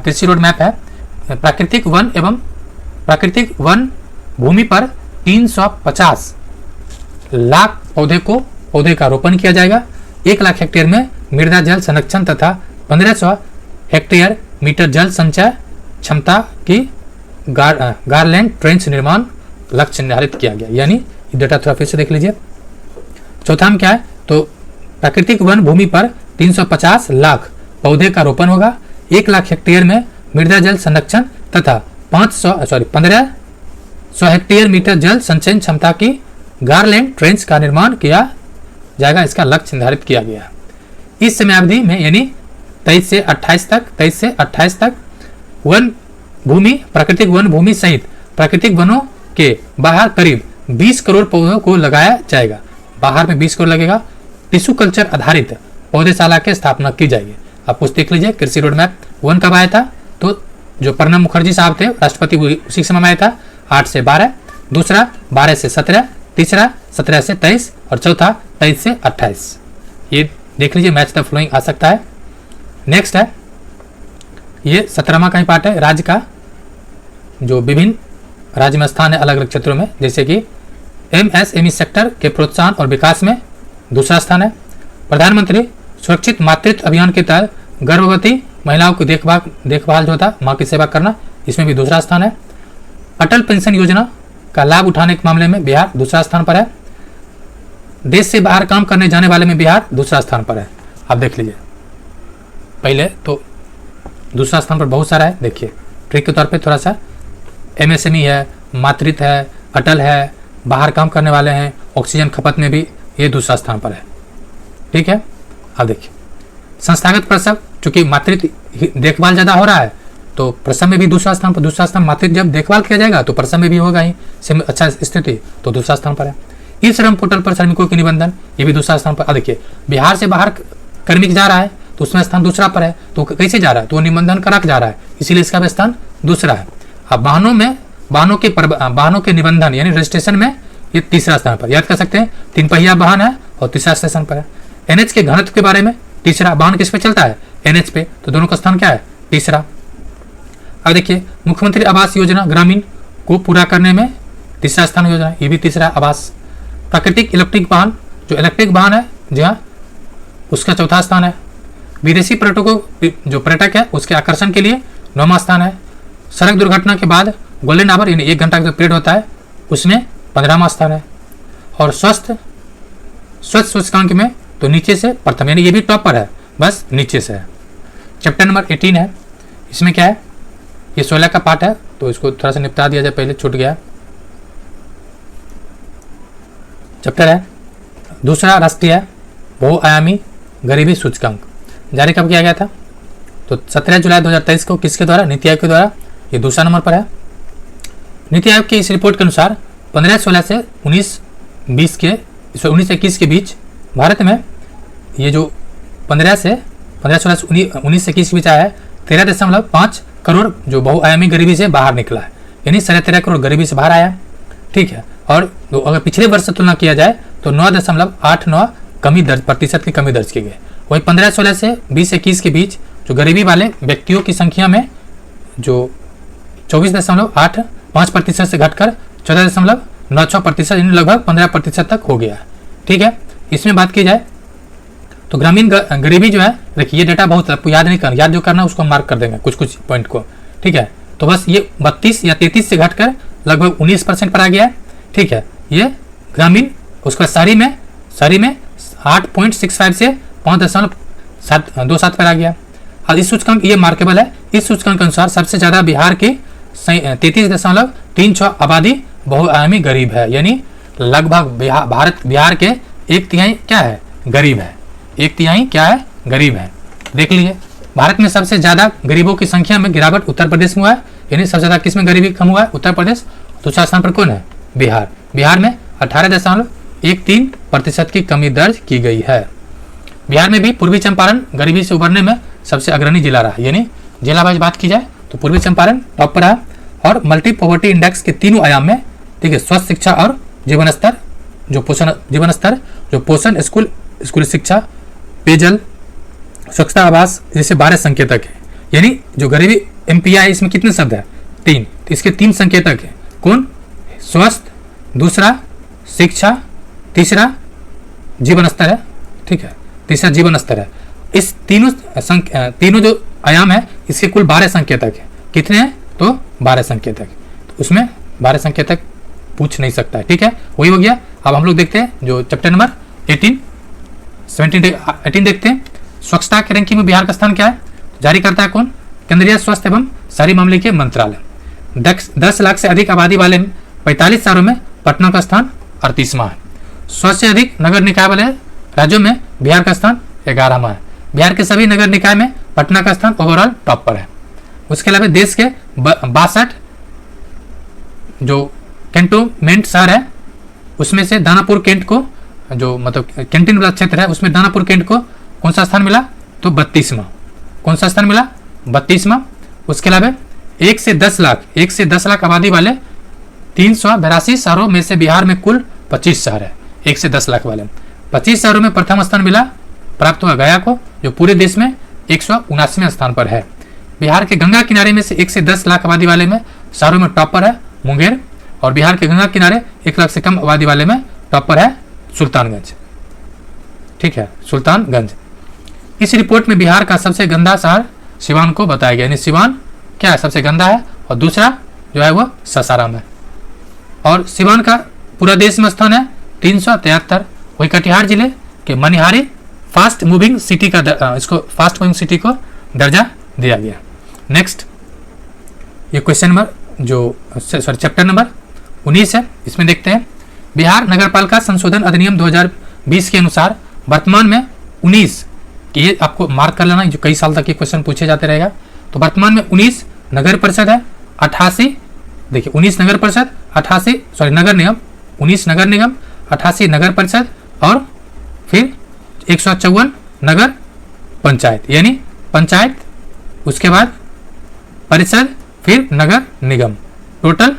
कृषि रोड मैप है, प्राकृतिक वन भूमि पर 350 लाख पौधे का रोपण किया जाएगा। 1 लाख हेक्टेयर में मृदा जल संरक्षण तथा 1500 हेक्टेयर मीटर जल संचय क्षमता की गारलैंड ट्रेंच निर्माण लक्ष्य निर्धारित किया गया। यानी डेटा थोड़ा फिर से देख लीजिए। चौथा में क्या है, तो प्राकृतिक वन भूमि पर 350 लाख पौधे का रोपण होगा। 1 लाख हेक्टेयर में मृदा जल संरक्षण तथा 1500 हेक्टेयर मीटर जल संचयन क्षमता की गारलैंड ट्रेंच का निर्माण किया जाएगा। इसका लक्ष्य निर्धारित किया गया। इस समयावधि में यानी 23 से 28 तक प्राकृतिक वन भूमि सहित प्राकृतिक वनों के बाहर करीब 20 करोड़ पौधों को लगाया जाएगा। बाहर में 20 करोड़ लगेगा। टिश्यू कल्चर आधारित पौधशाला की स्थापना की जाएगी। आप कुछ देख लीजिए। कृषि रोड मैप 1 कब आया था, तो जो प्रणब मुखर्जी साहब थे राष्ट्रपति, उसी समय में आया था 8 से 12, दूसरा 12 से 17, तीसरा 17 से 23 और चौथा 23 से 28। ये देख लीजिए, मैच द फ्लोइंग आ सकता है। नेक्स्ट है, ये 17वां का ही पार्ट है, राज्य का जो विभिन्न राज्य में स्थान है अलग अलग क्षेत्रों में, जैसे कि MSME सेक्टर के प्रोत्साहन और विकास में दूसरा स्थान है। प्रधानमंत्री सुरक्षित मातृत्व अभियान के तहत गर्भवती महिलाओं की देखभाल जो था, माँ की सेवा करना, इसमें भी दूसरा स्थान है। अटल पेंशन योजना का लाभ उठाने के मामले में बिहार दूसरा स्थान पर है। देश से बाहर काम करने जाने वाले में बिहार दूसरा स्थान पर है। आप देख लीजिए, पहले तो दूसरा स्थान पर बहुत सारा है। देखिए ट्रिक के तौर पे थोड़ा सा MSME है, मातृत्व है, अटल है, बाहर काम करने वाले हैं, ऑक्सीजन खपत में भी ये दूसरा स्थान पर है। ठीक है, अब देखिए संस्थागत प्रसव, चूंकि मातृत्व देखभाल ज़्यादा हो रहा है तो प्रसव में भी दूसरा स्थान पर। दूसरा स्थान मातृत्व जब देखभाल किया जाएगा तो प्रसव में भी होगा ही अच्छा स्थिति, तो दूसरा स्थान पर है। ई श्रम पोर्टल पर श्रमिकों के निबंधन, ये भी दूसरा स्थान पर। अब देखिए बिहार से बाहर कार्मिक जा रहा है तो उसमें स्थान दूसरा पर है, तो कैसे जा रहा है, तो वो निबंधन करा के जा रहा है, इसीलिए इसका भी स्थान दूसरा है। अब वाहनों के निबंधन यानी रजिस्ट्रेशन में ये तीसरा स्थान पर। याद कर सकते हैं, 3 पहिया वाहन है और तीसरा स्टेशन पर है। NH के घनत्व के बारे में तीसरा, वाहन किस पे चलता है, NH पे, तो दोनों का स्थान क्या है, तीसरा। अब देखिए मुख्यमंत्री आवास योजना ग्रामीण को पूरा करने में तीसरा स्थान योजना, ये भी तीसरा आवास। प्राकृतिक इलेक्ट्रिक वाहन, जो इलेक्ट्रिक वाहन है जी हाँ, उसका चौथा स्थान है। विदेशी पर्यटक है उसके आकर्षण के लिए 9वां स्थान है। सड़क दुर्घटना के बाद गोल्डन आवर यानी 1 घंटा का जो पीरियड होता है उसमें 15वां स्थान है। और स्वच्छ सूचकांक में तो नीचे से प्रथम, यानी ये भी टॉप पर है, बस नीचे से है। चैप्टर नंबर 18 है, इसमें क्या है, ये 16 का पार्ट है तो इसको थोड़ा सा निपटा दिया जाए, पहले छूट गया। चैप्टर है दूसरा, राष्ट्रीय बहुआयामी गरीबी सूचकांक, जारी कब किया गया था, तो 17 जुलाई 2023 को। किसके द्वारा, नीति आयोग के द्वारा। ये दूसरा नंबर पर है। नीति आयोग की इस रिपोर्ट के अनुसार 15-16 से 19-21 के बीच भारत में ये जो 15-16 से 19-21 के बीच आया है, 13.5 करोड़ जो बहुआयामी गरीबी से बाहर निकला है, यानी 13.5 करोड़ गरीबी से बाहर आया। ठीक है, और तो अगर पिछले वर्ष से तुलना किया जाए तो 9.89 प्रतिशत की कमी दर्ज की गई। वही 15-16 से 20-21 के बीच जो गरीबी वाले व्यक्तियों की संख्या में जो 24.85% से घटकर 14.96% यानी लगभग 15% तक हो गया। ठीक है, इसमें बात की जाए तो ग्रामीण गरीबी जो है, देखिए ये डेटा बहुत आपको याद नहीं करना, याद जो करना उसको मार्क कर देंगे कुछ पॉइंट को। ठीक है, तो बस ये 32 या 33 से घटकर लगभग 19% पर आ गया है। ठीक है, ये ग्रामीण, उसका शहरी में 8.65 से 5.27 पर आ गया। और इस सूचकांक ये मार्केबल है। इस सूचकांक के अनुसार सबसे ज़्यादा बिहार की 33.36 आबादी बहुआयामी गरीब है, यानी लगभग बिहार के 1/3 क्या है, गरीब है। 1/3 क्या है, गरीब है। देख लीजिए, भारत में सबसे ज़्यादा गरीबों की संख्या में गिरावट उत्तर प्रदेश में हुआ है, यानी सबसे ज़्यादा किस में गरीबी कम हुआ है, उत्तर प्रदेश। दूसरा स्थान पर कौन है, बिहार। बिहार में 18.13% की कमी दर्ज की गई है। बिहार में भी पूर्वी चंपारण गरीबी से उबरने में सबसे अग्रणी जिला रहा, यानी जिला वाइज बात की जाए तो पूर्वी चंपारण टॉप पर रहा। और मल्टी पॉवर्टी इंडेक्स के तीनों आयाम में, ठीक है, स्वस्थ शिक्षा और जीवन स्तर जो पोषण, स्कूली शिक्षा, पेयजल, स्वच्छता, आवास जैसे 12 संकेतक है। यानी जो गरीबी MPI है इसमें कितने शब्द है? 3। तो इसके 3 संकेतक है। कौन? स्वस्थ, दूसरा शिक्षा, तीसरा जीवन स्तर है। ठीक है, तीसरा जीवन स्तर है। इस तीनों जो आयाम है इसके कुल 12 संकेतक है। कितने हैं? तो 12 संकेतक। तो उसमें 12 संकेतक पूछ नहीं सकता है। ठीक है, वही हो गया। अब हम लोग देखते हैं जो चैप्टर नंबर 18 देखते हैं। स्वच्छता के रैंकिंग में बिहार का स्थान क्या है? जारी करता है कौन? केंद्रीय स्वास्थ्य एवं शहरी मामले के मंत्रालय। 10 लाख से अधिक आबादी वाले 45 शहरों में पटना का स्थान 38वां है। 100 से अधिक नगर निकाय वाले राज्यों में बिहार का स्थान 11वां है। बिहार के सभी नगर निकाय में पटना का स्थान ओवरऑल टॉप पर है। उसके अलावा देश के 62 जो कैंटोनमेंट शहर है उसमें से दानापुर कैंट को, जो मतलब कैंटीन वाला क्षेत्र है, उसमें दानापुर कैंट को कौन सा स्थान मिला? तो 32वां। कौन सा स्थान मिला? 32वां। उसके अलावा 1 से 10 लाख आबादी वाले 382 शहरों में से बिहार में कुल 25 शहर है। 1 से 10 लाख वाले 25 शहरों में प्रथम स्थान मिला, प्राप्त हुआ गया को, जो पूरे देश में 179वें स्थान पर है। बिहार के गंगा किनारे में से 1 से 10 लाख आबादी वाले में शहरों में टॉप पर है मुंगेर, और बिहार के गंगा किनारे 1 लाख से कम आबादी वाले में टॉप पर है सुल्तानगंज। ठीक है, सुल्तानगंज। इस रिपोर्ट में बिहार का सबसे गंदा शहर सिवान को बताया गया। यानी सिवान क्या है? सबसे गंदा है, और दूसरा जो है वो सासाराम है। और सिवान का पूरा देश में स्थान है 373। वही कटिहार जिले के मनिहारी फास्ट मूविंग सिटी का इसको फास्ट मूविंग सिटी को दर्जा दिया गया। नेक्स्ट, ये क्वेश्चन नंबर चैप्टर नंबर 19 है। इसमें देखते हैं बिहार नगरपालिका संशोधन अधिनियम 2020 के अनुसार वर्तमान में 19, ये आपको मार्क कर लेना, जो कई साल तक ये क्वेश्चन पूछे जाते रहेगा। तो वर्तमान में 19 नगर परिषद है, 88 देखिए 19 नगर परिषद, 88 नगर निगम, 19 नगर निगम, 88 नगर परिषद, और फिर 154 नगर पंचायत। यानी पंचायत, उसके बाद परिषद, फिर नगर निगम। टोटल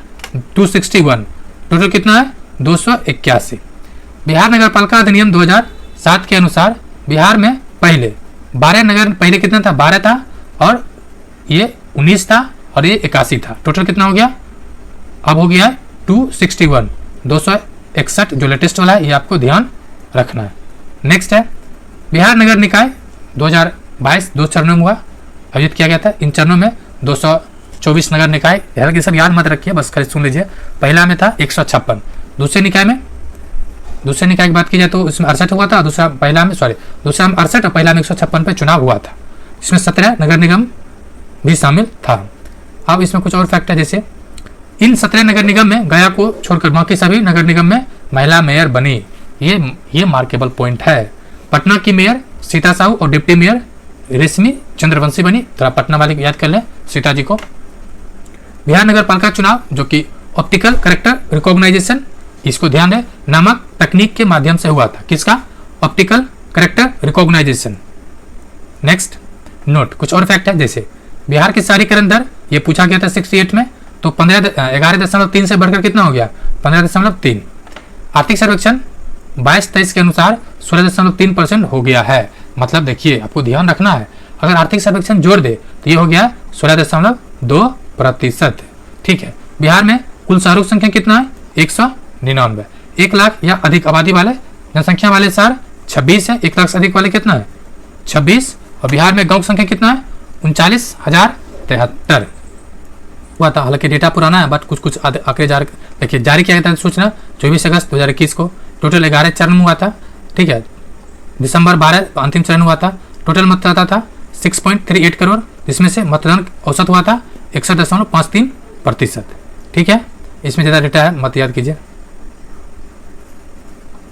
261। टोटल कितना है? 281। बिहार नगरपालिका अधिनियम 2007 के अनुसार बिहार में पहले 12 नगर, पहले कितना था? 12 था, और ये 19 था, और ये 81 था। टोटल कितना हो गया? अब हो गया 261, 261 जो लेटेस्ट वाला है, ये आपको ध्यान रखना है। नेक्स्ट है बिहार नगर निकाय 2022 2 चरणों में हुआ, आयोजित किया गया था। इन चरणों में 224 नगर निकाय, हालांकि सब याद मत रखिए, बस खाली सुन लीजिए। पहला में था 156। दूसरे निकाय की बात की जाए तो इसमें 68 हुआ था, दूसरा में 68 और पहला में 156 पे चुनाव हुआ था। इसमें 17 नगर निगम भी शामिल था। अब इसमें कुछ और फैक्ट है, जैसे इन 17 नगर निगम में गया को छोड़कर बाकी सभी नगर निगम में महिला मेयर बनी। ये मार्केबल पॉइंट है। पटना की मेयर सीता साहू और डिप्टी मेयर रेशमी चंद्रवंशी बनी। थोड़ा पटना वाले को याद कर लें, सीता जी को। बिहार नगर पालिका चुनाव जो कि ऑप्टिकल करेक्टर रिकॉग्नाइजेशन, इसको ध्यान दें, नामक तकनीक के माध्यम से हुआ था। किसका? Optical character recognisation. Next note, कुछ और फैक्ट है, जैसे बिहार की शहरीकरण दर ये पूछा गया था 68 में, तो 11.3 से बढ़कर कितना हो गया? 15.3। आर्थिक सर्वेक्षण 22-23 के अनुसार 16.3% हो गया है। मतलब देखिए, आपको ध्यान रखना है, अगर आर्थिक सर्वेक्षण जोड़ दे तो ये हो गया 16.2%। ठीक है, बिहार में कुल शहरों की संख्या कितना है? 199। 1 लाख या अधिक आबादी वाले जनसंख्या वाले शहर 26 है। 1 लाख से अधिक वाले कितना है? 26। और बिहार में गांव की संख्या कितना है? 39,073 हुआ था। हालांकि डेटा पुराना है, बट कुछ आंकड़े देखिए जारी किया गया था सूचना 24 अगस्त 2021 को। टोटल 11 चरण हुआ था। ठीक है, दिसंबर 12 अंतिम चरण हुआ था। टोटल मतदाता था 6.38 करोड़, जिसमें से मतदान औसत हुआ था 61.53%। ठीक है, इसमें ज़्यादा डेटा है, मत याद कीजिए।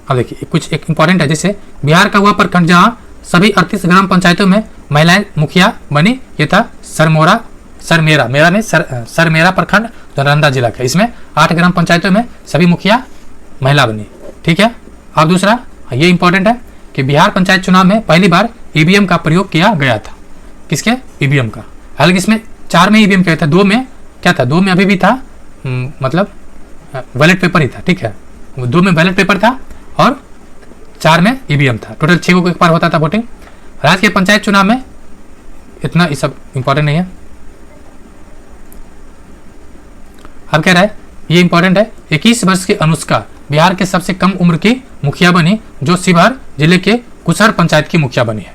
अब देखिए कुछ एक इंपॉर्टेंट है, जैसे बिहार का वह प्रखंड जहाँ सभी 38 ग्राम पंचायतों में महिलाएं मुखिया बनी, ये था सरमेरा प्रखंड जो नालंदा जिला का। इसमें 8 ग्राम पंचायतों में सभी मुखिया महिला बनी। ठीक है, अब दूसरा ये इंपॉर्टेंट है कि बिहार पंचायत चुनाव में पहली बार ईवीएम का प्रयोग किया गया था। किसके? ईवीएम का। हालांकि इसमें 4 में ईवीएम किया था, 2 में क्या था? 2 में अभी भी था, मतलब बैलेट पेपर ही था। ठीक है, 2 में बैलेट पेपर था, और 4 में ईवीएम था। टोटल 6 को एक बार होता था वोटिंग। राज्य के पंचायत चुनाव में इतना ये सब इंपॉर्टेंट नहीं है। अब कह रहा है, ये इंपॉर्टेंट है, 21 वर्ष की अनुष्का बिहार के सबसे कम उम्र की मुखिया बनी जो शिवहर जिले के कुसहर पंचायत की मुखिया बनी है।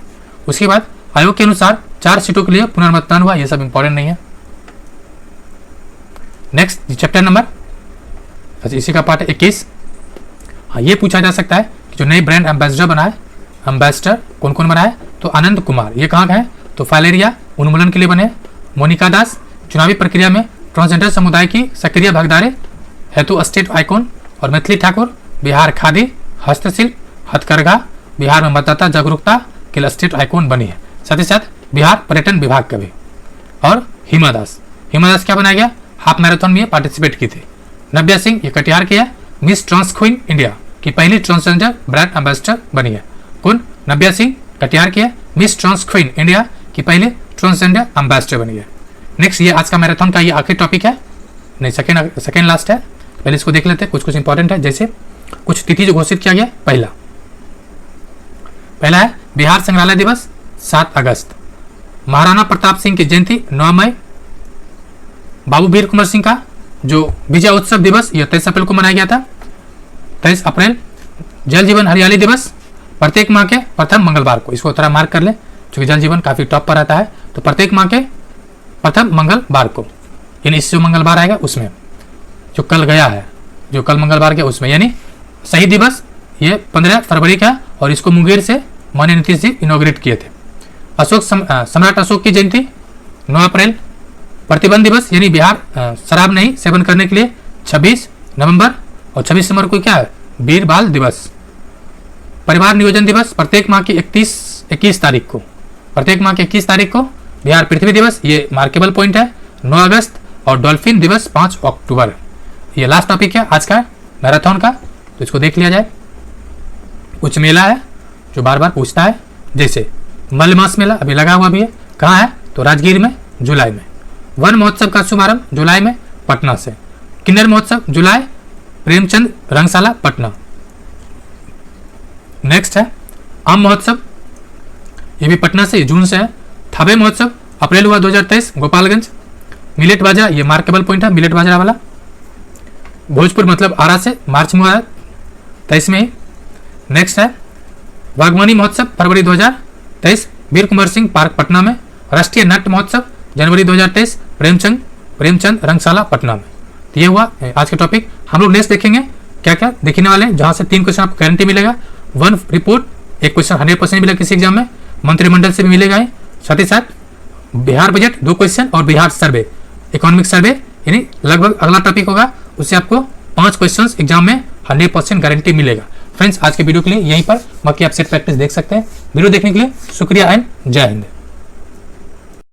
उसके बाद आयोग के अनुसार 4 सीटों के लिए पुनर्मतदान हुआ। ये सब इंपॉर्टेंट नहीं है। नेक्स्ट चैप्टर नंबर, अच्छा इसी का पार्ट 21। हाँ, ये पूछा जा सकता है कि जो नए ब्रांड एम्बेसडर बना है, एम्बेसडर कौन कौन बना है, तो आनंद कुमार, ये कहाँ का है, तो फाइलेरिया उन्मूलन के लिए बने। मोनिका दास चुनावी प्रक्रिया में ट्रांसजेंडर समुदाय की सक्रिय भागीदारी हेतु स्टेट आइकॉन। और मैथिली ठाकुर बिहार खादी हस्तशिल्प हथकरघा बिहार में मतदाता जागरूकता के लिए स्टेट आइकॉन बनी है। साथ ही साथ बिहार पर्यटन विभाग का भी। और हिमा दास क्या बनाया गया, हाफ मैराथन में पार्टिसिपेट की थी। नव्या सिंह ये कटिहार की है, मिस ट्रांस क्वीन इंडिया की पहली ट्रांसजेंडर ब्रांड एम्बेसडर बनी है। कौन, नव्या सिंह कटिहार की है, मिस ट्रांस क्वीन इंडिया की पहले ट्रांसजेंडर एम्बेसडर बनी है। नेक्स्ट ये आज का मैराथन का ये आखिरी टॉपिक है, नहीं सेकेंड लास्ट है। पहले इसको देख लेते हैं, कुछ इंपॉर्टेंट है। जैसे कुछ तिथि जो घोषित किया गया, पहला है बिहार संग्रहालय दिवस 7 अगस्त, महाराणा प्रताप सिंह की जयंती 9 मई, बाबू वीर कुंवर सिंह का जो विजय उत्सव दिवस ये 23 अप्रैल को मनाया गया था, 23 अप्रैल। जल जीवन हरियाली दिवस प्रत्येक माह के प्रथम मंगलवार को, इसको थोड़ा मार्क कर ले क्योंकि जल जीवन काफी टॉप पर आता है। तो प्रत्येक माह के प्रथम मंगलवार को, यानी इस जो मंगलवार आएगा उसमें, जो कल गया है, जो कल मंगलवार के उसमें, यानी शहीद दिवस ये 15 फरवरी का। और इसको मुंगेर से माननीय नीतीश जी इनॉग्रेट किए थे। सम्राट अशोक की जयंती 9 अप्रैल। प्रतिबंध दिवस यानी बिहार शराब नहीं सेवन करने के लिए 26 नवंबर। और 26 नवंबर को क्या है, वीर बाल दिवस। परिवार नियोजन दिवस प्रत्येक माह की 21 तारीख को, प्रत्येक माह की 21 तारीख को। बिहार पृथ्वी दिवस ये मार्केबल पॉइंट है 9 अगस्त। और डॉल्फिन दिवस 5 अक्टूबर। ये लास्ट टॉपिक है आज का मैराथन का, तो इसको देख लिया जाए। कुछ मेला है जो बार बार पूछता है, जैसे मलमास मेला अभी लगा हुआ भी है, कहाँ है, तो राजगीर में जुलाई में। वन महोत्सव का शुभारंभ जुलाई में पटना से। किन्नर महोत्सव जुलाई, प्रेमचंद रंगशाला पटना। नेक्स्ट है आम महोत्सव, ये भी पटना से, जून से है। थाबे महोत्सव अप्रैल हुआ 2023 गोपालगंज। मिलेट बाजरा ये मार्केबल पॉइंट है, मिलेट बाजरा वाला। भोजपुर मतलब आरा से मार्च में हुआ 23 में ही। नेक्स्ट है बागवानी महोत्सव फरवरी 2023 वीर कुंवर सिंह पार्क पटना में। राष्ट्रीय नाट्य महोत्सव जनवरी 2023 प्रेमचंद रंगशाला पटना में। तो ये हुआ आज के टॉपिक। हम लोग नेक्स्ट देखेंगे क्या क्या देखने वाले हैं, जहां से 3 क्वेश्चन आपको गारंटी मिलेगा। 1 रिपोर्ट, एक क्वेश्चन 100% मिलेगा किसी एग्जाम में, मंत्रिमंडल से भी मिलेगा। साथ ही साथ बिहार बजट 2 क्वेश्चन और बिहार सर्वे, इकोनॉमिक सर्वे, यानी लगभग अगला टॉपिक होगा, उससे आपको 5 क्वेश्चन एग्जाम में 100% गारंटी मिलेगा। फ्रेंड्स आज के वीडियो के लिए यहीं पर, बाकी आप सेट प्रैक्टिस देख सकते हैं। वीडियो देखने के लिए शुक्रिया एंड जय हिंद।